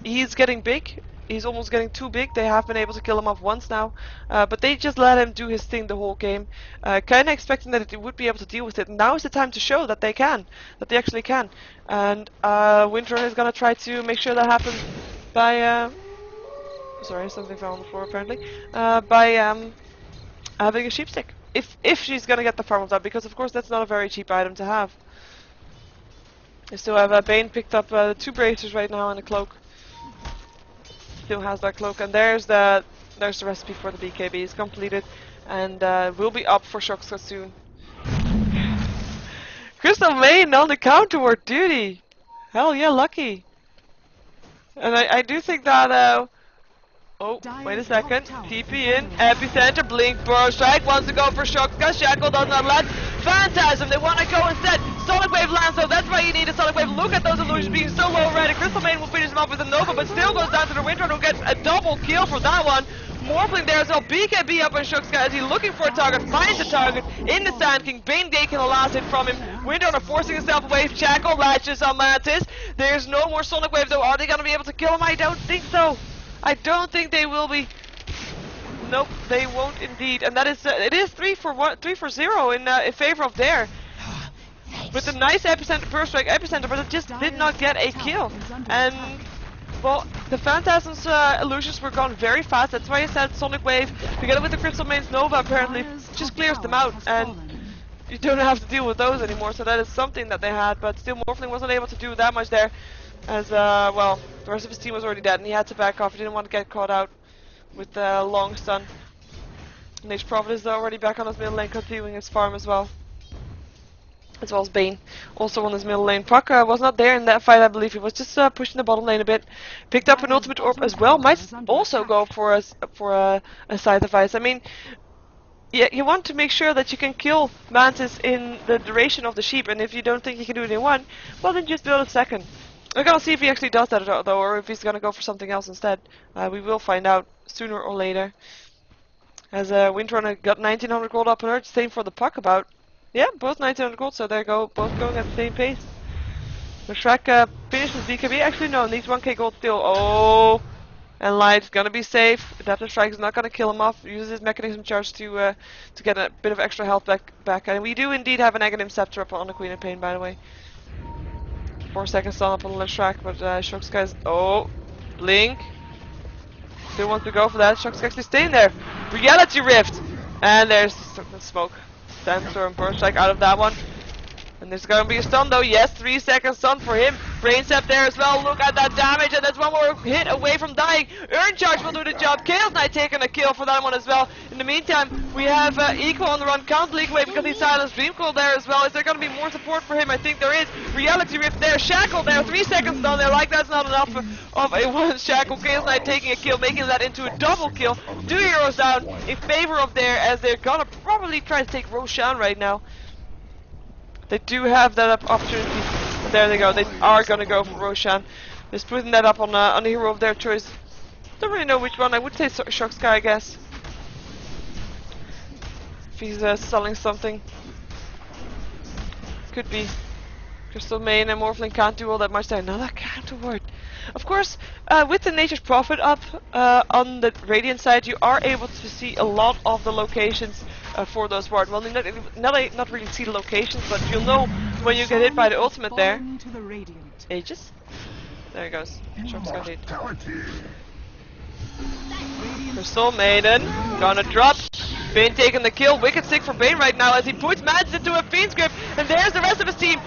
He's getting big. He's almost getting too big. They have been able to kill him off once now, but they just let him do his thing the whole game, kind of expecting that it would be able to deal with it. And now is the time to show that they can, that they actually can. And Windrunner is gonna try to make sure that happens by sorry, something fell on the floor apparently. By having a sheepstick, if she's gonna get the farm of that, because of course that's not a very cheap item to have. You still have Bane picked up 2 bracers right now and a cloak. Still has that cloak, and there's the recipe for the BKB. It's completed, and will be up for Shoxka soon. Crystal Main on the counter ward duty. Hell yeah, lucky. And I do think that oh, wait a second. TP in. Epicenter. Blink. Burrow strike. Wants to go for Shoxka. Shackle does not land. Phantasm. They want to go instead. Sonic Wave lands, so that's why you need a Sonic Wave. Look at those illusions being so low already. Crystal Main will finish him off with a Nova, but still goes down to the Windrunner, who gets a double kill for that one. Morphling there as well. BKB up on Shoxka as he's looking for a target. Finds the target in the Sand King. Bane taking the last hit from him. Windrunner forcing himself away. Shackle latches on Mantis. There's no more Sonic Wave though. Are they going to be able to kill him? I don't think so. I don't think they will be. Nope, they won't indeed. And that is it is 3 for 0 in favor of Dare. With a nice first strike epicenter, but it just did not get a kill. And well, the Phantasm's illusions were gone very fast. That's why I said Sonic Wave together with the Crystal Main's Nova apparently just clears them out, and you don't have to deal with those anymore. So that is something that they had, but still Morphling wasn't able to do that much there. As, well, the rest of his team was already dead, and he had to back off. He didn't want to get caught out with the long stun. Nage Prophet is already back on his middle lane, continuing his farm as well. As well as Bane, also on his middle lane. Puck was not there in that fight, I believe. He was just pushing the bottom lane a bit. Picked up an ultimate orb as well. Might also go for a side device. I mean, yeah, you want to make sure that you can kill Mantis in the duration of the sheep, and if you don't think you can do it in one, well then just build a second. We're gonna see if he actually does that though, or if he's gonna go for something else instead. We will find out sooner or later. As Windrunner got 1900 gold up on her, same for the Puck about. Yeah, both 1900 gold, so there go, both going at the same pace. The Shrek finished with BKB. Actually, no, needs 1k gold still. Oh, and Light's gonna be safe. Adaptive Strike is not gonna kill him off. Uses his Mechanism Charge to get a bit of extra health back. And we do indeed have an Aghanim Scepter up on the Queen of Pain, by the way. 4 seconds stun up on the left track, but Shocksky's... Oh, Blink. Still wants to go for that. Shock's actually staying there. Reality Rift! And there's the smoke. Sandstorm, Burst Strike out of that one. And there's gonna be a stun though. Yes, 3 seconds stun for him. Brain Step there as well. Look at that damage, and there's one more hit away from dying. Urn Charge will do the job. Chaos Knight taking a kill for that one as well. In the meantime, we have Eco on the run. Can't leak away because he silenced Dreamcoil there as well. Is there gonna be more support for him? I think there is. Reality Rift there. Shackle there. 3 seconds stun there. Like that's not enough of a one Shackle. Chaos Knight taking a kill, making that into a double kill. 2 heroes down in favor of there, as they're gonna probably try to take Roshan right now. They do have that opportunity. There they go. They are gonna go for Roshan. They're putting that up on a hero of their choice. Don't really know which one. I would say Shocksky, I guess. If he's selling something, could be. Crystal Main and Morphling can't do all that much there. Another counter ward. Of course, with the Nature's Prophet up on the Radiant side, you are able to see a lot of the locations for those wards. Well, not really see the locations, but you'll know when you get hit by the ultimate there. Aegis? There he goes. Shock's got hit. Crystal Maiden gonna drop. Bane taking the kill. Wicked sick for Bane right now as he puts Mans into a Fiend's Grip, and there's the rest of his team.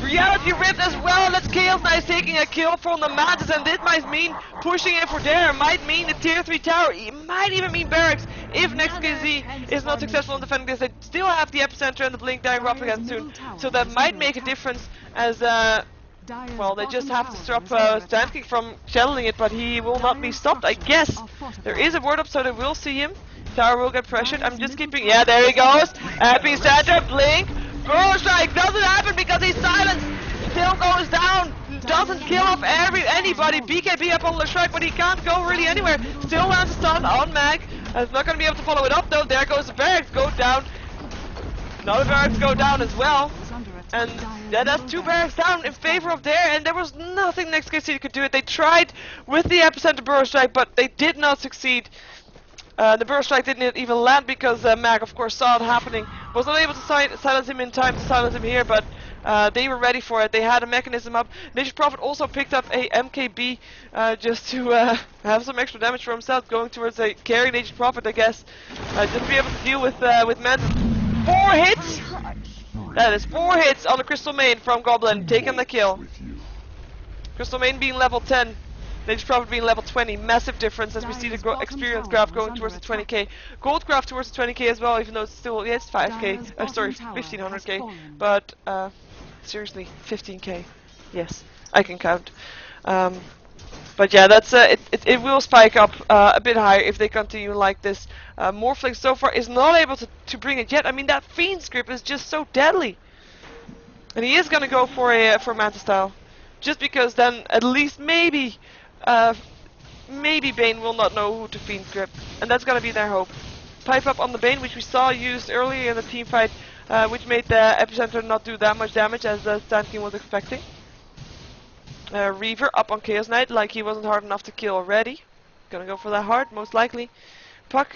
Reality Rift as well. That's Chaos Knight taking a kill from the Mantis, and this might mean pushing in for Dare. Might mean the tier 3 tower. It might even mean Barracks if NEXT.kz is not successful in defending this. They still have the Epicenter and the Blink dying up again soon, so that might make a difference as well, they just have to stop Stanking from channeling it, but he will not be stopped, I guess. There is a ward up, so they will see him. Tower will get pressured. I'm just keeping... Yeah, there he goes. Epicenter, Blink. Burrow Strike doesn't happen because he's silenced. Still goes down. Doesn't kill off anybody. BKB up on the strike, but he can't go really anywhere. Still lands a stun on Mag. He's not going to be able to follow it up though. There goes the Barracks. Go down. Another Barracks go down as well. And yeah, that's 2 Barracks down in favor of Dare, and there was nothing NEXT.kz could do it. They tried with the Epicenter Burrow Strike, but they did not succeed. The Burrow Strike didn't even land because Mag, of course, saw it happening. Was not able to silence him in time to silence him here, but they were ready for it. They had a mechanism up. Nature's Prophet also picked up a MKB just to have some extra damage for himself, going towards a carry Nature's Prophet, I guess. Just to be able to deal with Mantis. 4 hits! That is 4 hits on the Crystal Main from Goblin, taking the kill. Crystal Main being level 10. Nature's Prophet being level 20, massive difference as we see the experience graph going towards the 20k. Gold graph towards the 20k as well, even though it's still, yeah, it's 5k, sorry, 1500k, but seriously, 15k, yes, I can count. But yeah, that's it will spike up a bit higher if they continue like this. Morphling so far is not able to bring it yet. I mean, that Fiend's Grip is just so deadly. And he is going to go for Mantis style. Just because then at least maybe Bane will not know who to Fiend Grip, and that's gonna be their hope. Pipe up on the Bane, which we saw used earlier in the team fight, which made the Epicenter not do that much damage as the Stand King was expecting. Reaver up on Chaos Knight, like he wasn't hard enough to kill already. Gonna go for that hard, most likely. Puck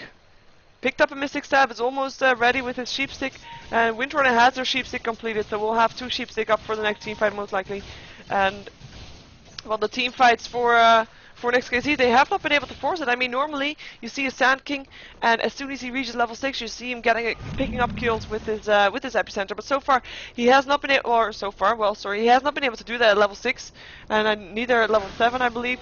picked up a Mystic Stab, is almost ready with his Sheepstick, and Windrunner has their Sheepstick completed, so we'll have 2 Sheepstick up for the next team fight most likely. And well, the team fights for NEXT.kz, they have not been able to force it. I mean, normally you see a Sand King, and as soon as he reaches level 6, you see him picking up kills with his Epicenter. But so far, he has not been able, he has not been able to do that at level 6, and neither at level 7, I believe.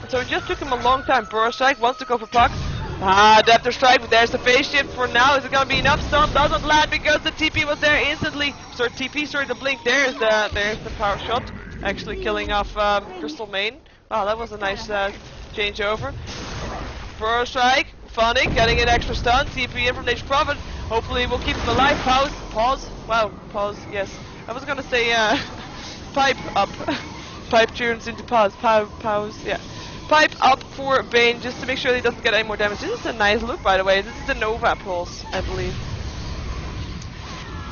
So it just took him a long time. Burrow Strike wants to go for Puck. Adapter Strike, but there's the phase shift for now. Is it gonna be enough? Stun doesn't land because the TP was there instantly. The Blink. There's the power shot. Actually killing off Crystal Main. Wow, that was a nice changeover. Burrow Strike, funny, getting an extra stun. TP in from Nature's Prophet. Hopefully we'll keep him alive. Pause. Wow, pause, yes. I was gonna say pipe up. Pipe turns into pause. Pause, yeah. Pipe up for Bane just to make sure he doesn't get any more damage. This is a nice look, by the way. This is the Nova Pulse, I believe.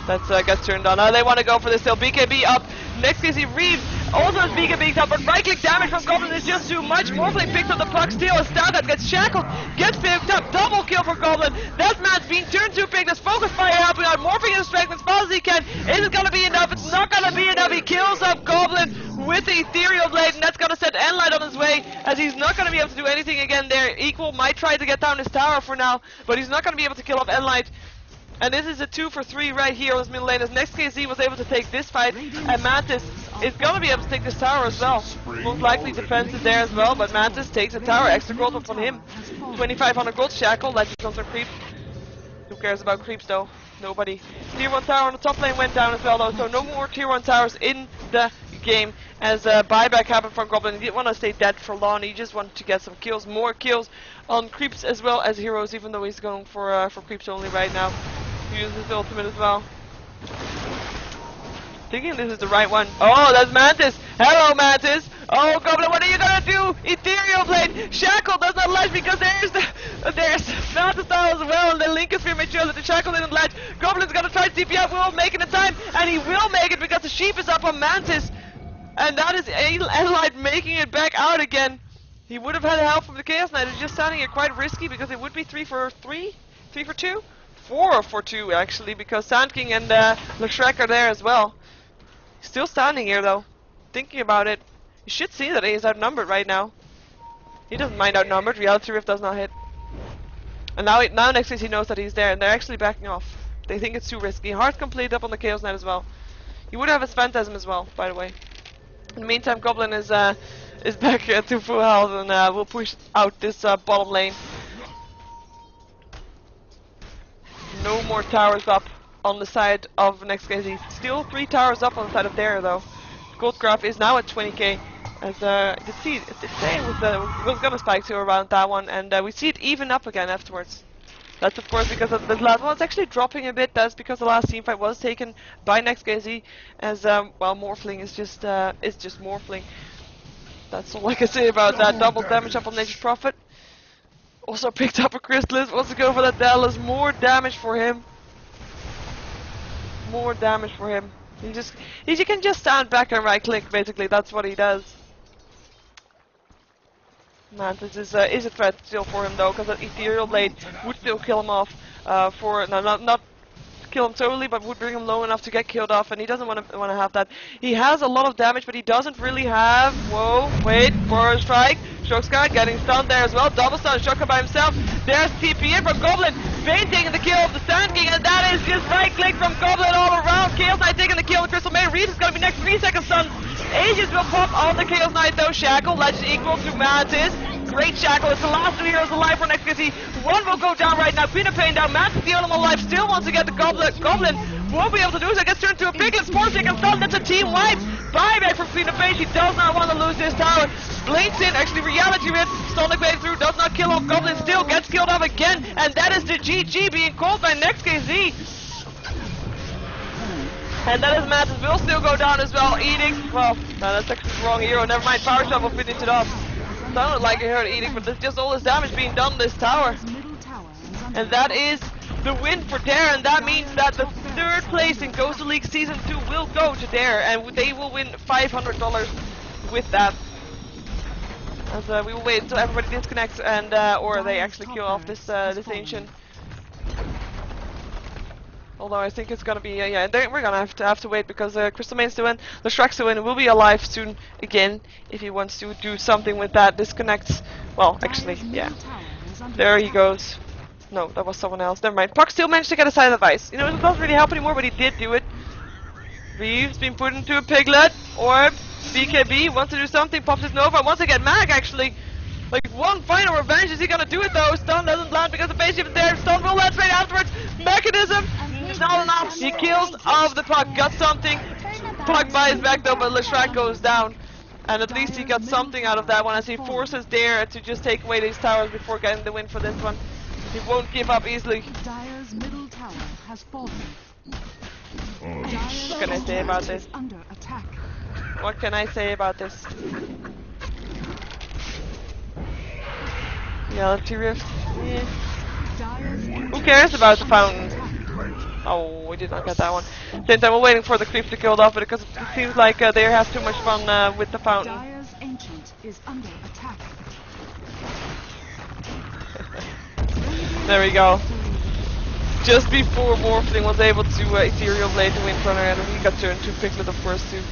That's gets turned on. They want to go for this still. BKB up. NEXT.kz Reeve also has BKB up, but right click damage from Goblin is just too much. Morphling picks up the puck, steal a star that gets shackled, gets picked up, double kill for Goblin. That man's being turned to pick. This focus fire helping out, morphing his strength as fast as he can. Is it gonna be enough? It's not gonna be enough. He kills up Goblin with with the Ethereal Blade, and that's gonna set Enlight on his way, as he's not gonna be able to do anything again there. Equal might try to get down his tower for now, but he's not gonna be able to kill off Enlight. And this is a 2 for 3 right here on his middle lane, as NEXT.kz was able to take this fight, and Mantis is gonna be able to take this tower as well. Most likely defensive there as well, but Mantis takes the tower. Extra gold up on him. 2,500 gold. Shackle, that just comes on creep. Who cares about creeps though? Nobody. Tier 1 tower on the top lane went down as well though, so no more tier 1 towers in the game, as buyback happened from Goblin. He didn't want to stay dead for long, he just wanted to get some kills, more kills on creeps as well as heroes, even though he's going for creeps only right now. He uses his ultimate as well. Thinking this is the right one. Oh, that's Mantis! Hello, Mantis! Oh, Goblin, what are you gonna do? Ethereal Blade! Shackle does not latch because there's Mantis tower as well, and the Lincoln Sphere made sure that the Shackle didn't latch. Goblin's gonna try to TP out, will make it in time, and he will make it because the sheep is up on Mantis. And that is Enlight making it back out again. He would have had help from the Chaos Knight. It's just standing here quite risky because it would be 3 for 3? 3 for 2? 4 for 2 actually, because Sand King and Leshrek are there as well. Still standing here though, thinking about it. You should see that he is outnumbered right now. He doesn't mind outnumbered. Reality Rift does not hit. And now NEXT.kz he knows that he's there, and they're actually backing off. They think it's too risky. Heart complete up on the Chaos Knight as well. He would have his Phantasm as well, by the way. In the meantime, Goblin is back to full health, and will push out this bottom lane. No more towers up on the side of NEXT.kz. Still 3 towers up on the side of there though. Gold graph is now at 20k. As you see, it was gonna spike to around that one, and we see it even up again afterwards. That's of course because of this last one. It's actually dropping a bit. That's because the last team fight was taken by NEXT.kz, as well, Morphling is just Morphling. That's all I can say about that. Double damage up on Nature's Prophet. Also picked up a Chrysalis. Wants to go for that Dallas. More damage for him. More damage for him. He can just stand back and right click. Basically, that's what he does. Mantis is a threat still for him though, because that Ethereal Blade would still kill him off. Not kill him totally, but would bring him low enough to get killed off, and he doesn't want to have that. He has a lot of damage, but he doesn't really have. Whoa! Wait for a strike. Shocksky getting stunned there as well. Double stun. Shocker by himself. There's TP in from Goblin. Bane taking the kill of the Sand King, and that is just right click from Goblin all around. Chaos Knight taking the kill. The Crystal Maid. Reed is going to be next. 3 seconds stun. Aegis will pop on the Chaos Knight though. Shackle. Legend equal to Mantis. Great Shackle. It's the last 2 heroes alive for NEXT.kz. One will go down right now. Queen of Pain down. Mantis the only one alive. Still wants to get the Goblin. Goblin won't be able to do so. Gets turned into a piglet. 4 seconds stun. That's a team wipe. Buyback from Queen of Pain. She does not want to lose this tower. Blinks in. Actually, Reality Rift. Sonic Wave through. Does not kill off. Goblin still gets killed off again. And that is the GG being called by NEXT.kz. And that is Mantis will still go down as well. Edict. Well, no, that's actually the wrong hero. Never mind. Power Shot will finish it off. Sounded like I heard Edict, but there's just all this damage being done on this tower. And that is the win for Dare, and that means that the 3rd place in GosuLeague Season 2 will go to Dare, and they will win $500 with that. As we will wait until everybody disconnects, and or they actually kill off this Ancient. Although I think it's gonna be, yeah, we're gonna have to wait because Crystal Main's to win, the Shreks to win, will be alive soon again if he wants to do something with that. Disconnects. Well, actually, yeah. There he goes. No, that was someone else. Never mind. Puck still managed to get a side of ice. You know, it doesn't really help anymore, but he did do it. Reeves been put into a piglet. Orb. BKB wants to do something. Pops his Nova. Wants to get Mag actually. Like one final revenge. Is he gonna do it though? Stun doesn't land because the base shift is there. Stun will land straight afterwards. Mechanism. Not enough. He kills off the Puck. Got something. Puck buys back though, but Leshrek goes down. And at least he got something out of that one as he forces Dare to just take away these towers before getting the win for this one. He won't give up easily. Dire's middle tower has fallen. What can I say about this? Under attack. What can I say about this? Reality Rift. Yeah. Who cares about the fountain? Oh, we did not get that one. Same time, we're waiting for the creep to kill it off, but because it seems like they have too much fun with the fountain. Dire's Ancient is under attack. There we go. Just before Morphling was able to Ethereal Blade to win front and he got turned to Piglet of course too.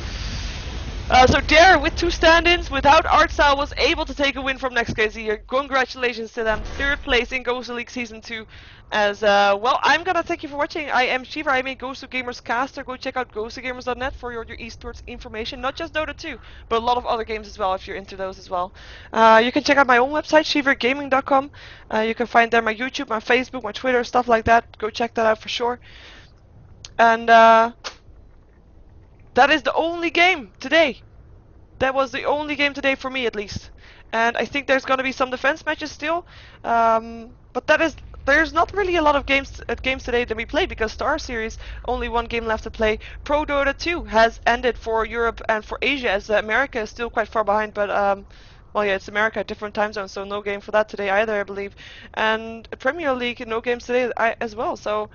So Dare, with 2 stand-ins, without Artstyle, was able to take a win from NEXT.kz. Congratulations to them. 3rd place in GosuLeague Season 2. As, well, I'm gonna thank you for watching. I am Sheever, I'm a GosuGamers caster. Go check out GosuGamers.net for your esports information. Not just Dota 2, but a lot of other games as well, if you're into those as well. You can check out my own website, SheeverGaming.com. You can find there my YouTube, my Facebook, my Twitter, stuff like that. Go check that out for sure. And, that is the only game today. That was the only game today for me, at least. And I think there's going to be some defense matches still. But there's not really a lot of games today that we play because Star Series only 1 game left to play. Pro Dota 2 has ended for Europe and for Asia, as America is still quite far behind. But well, yeah, it's America, different time zone, so no game for that today either, I believe. And Premier League, no games today as well. So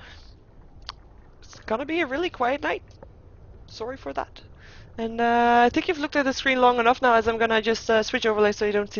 it's gonna be a really quiet night. Sorry for that. And I think you've looked at the screen long enough now, as I'm gonna just switch overlay so you don't see the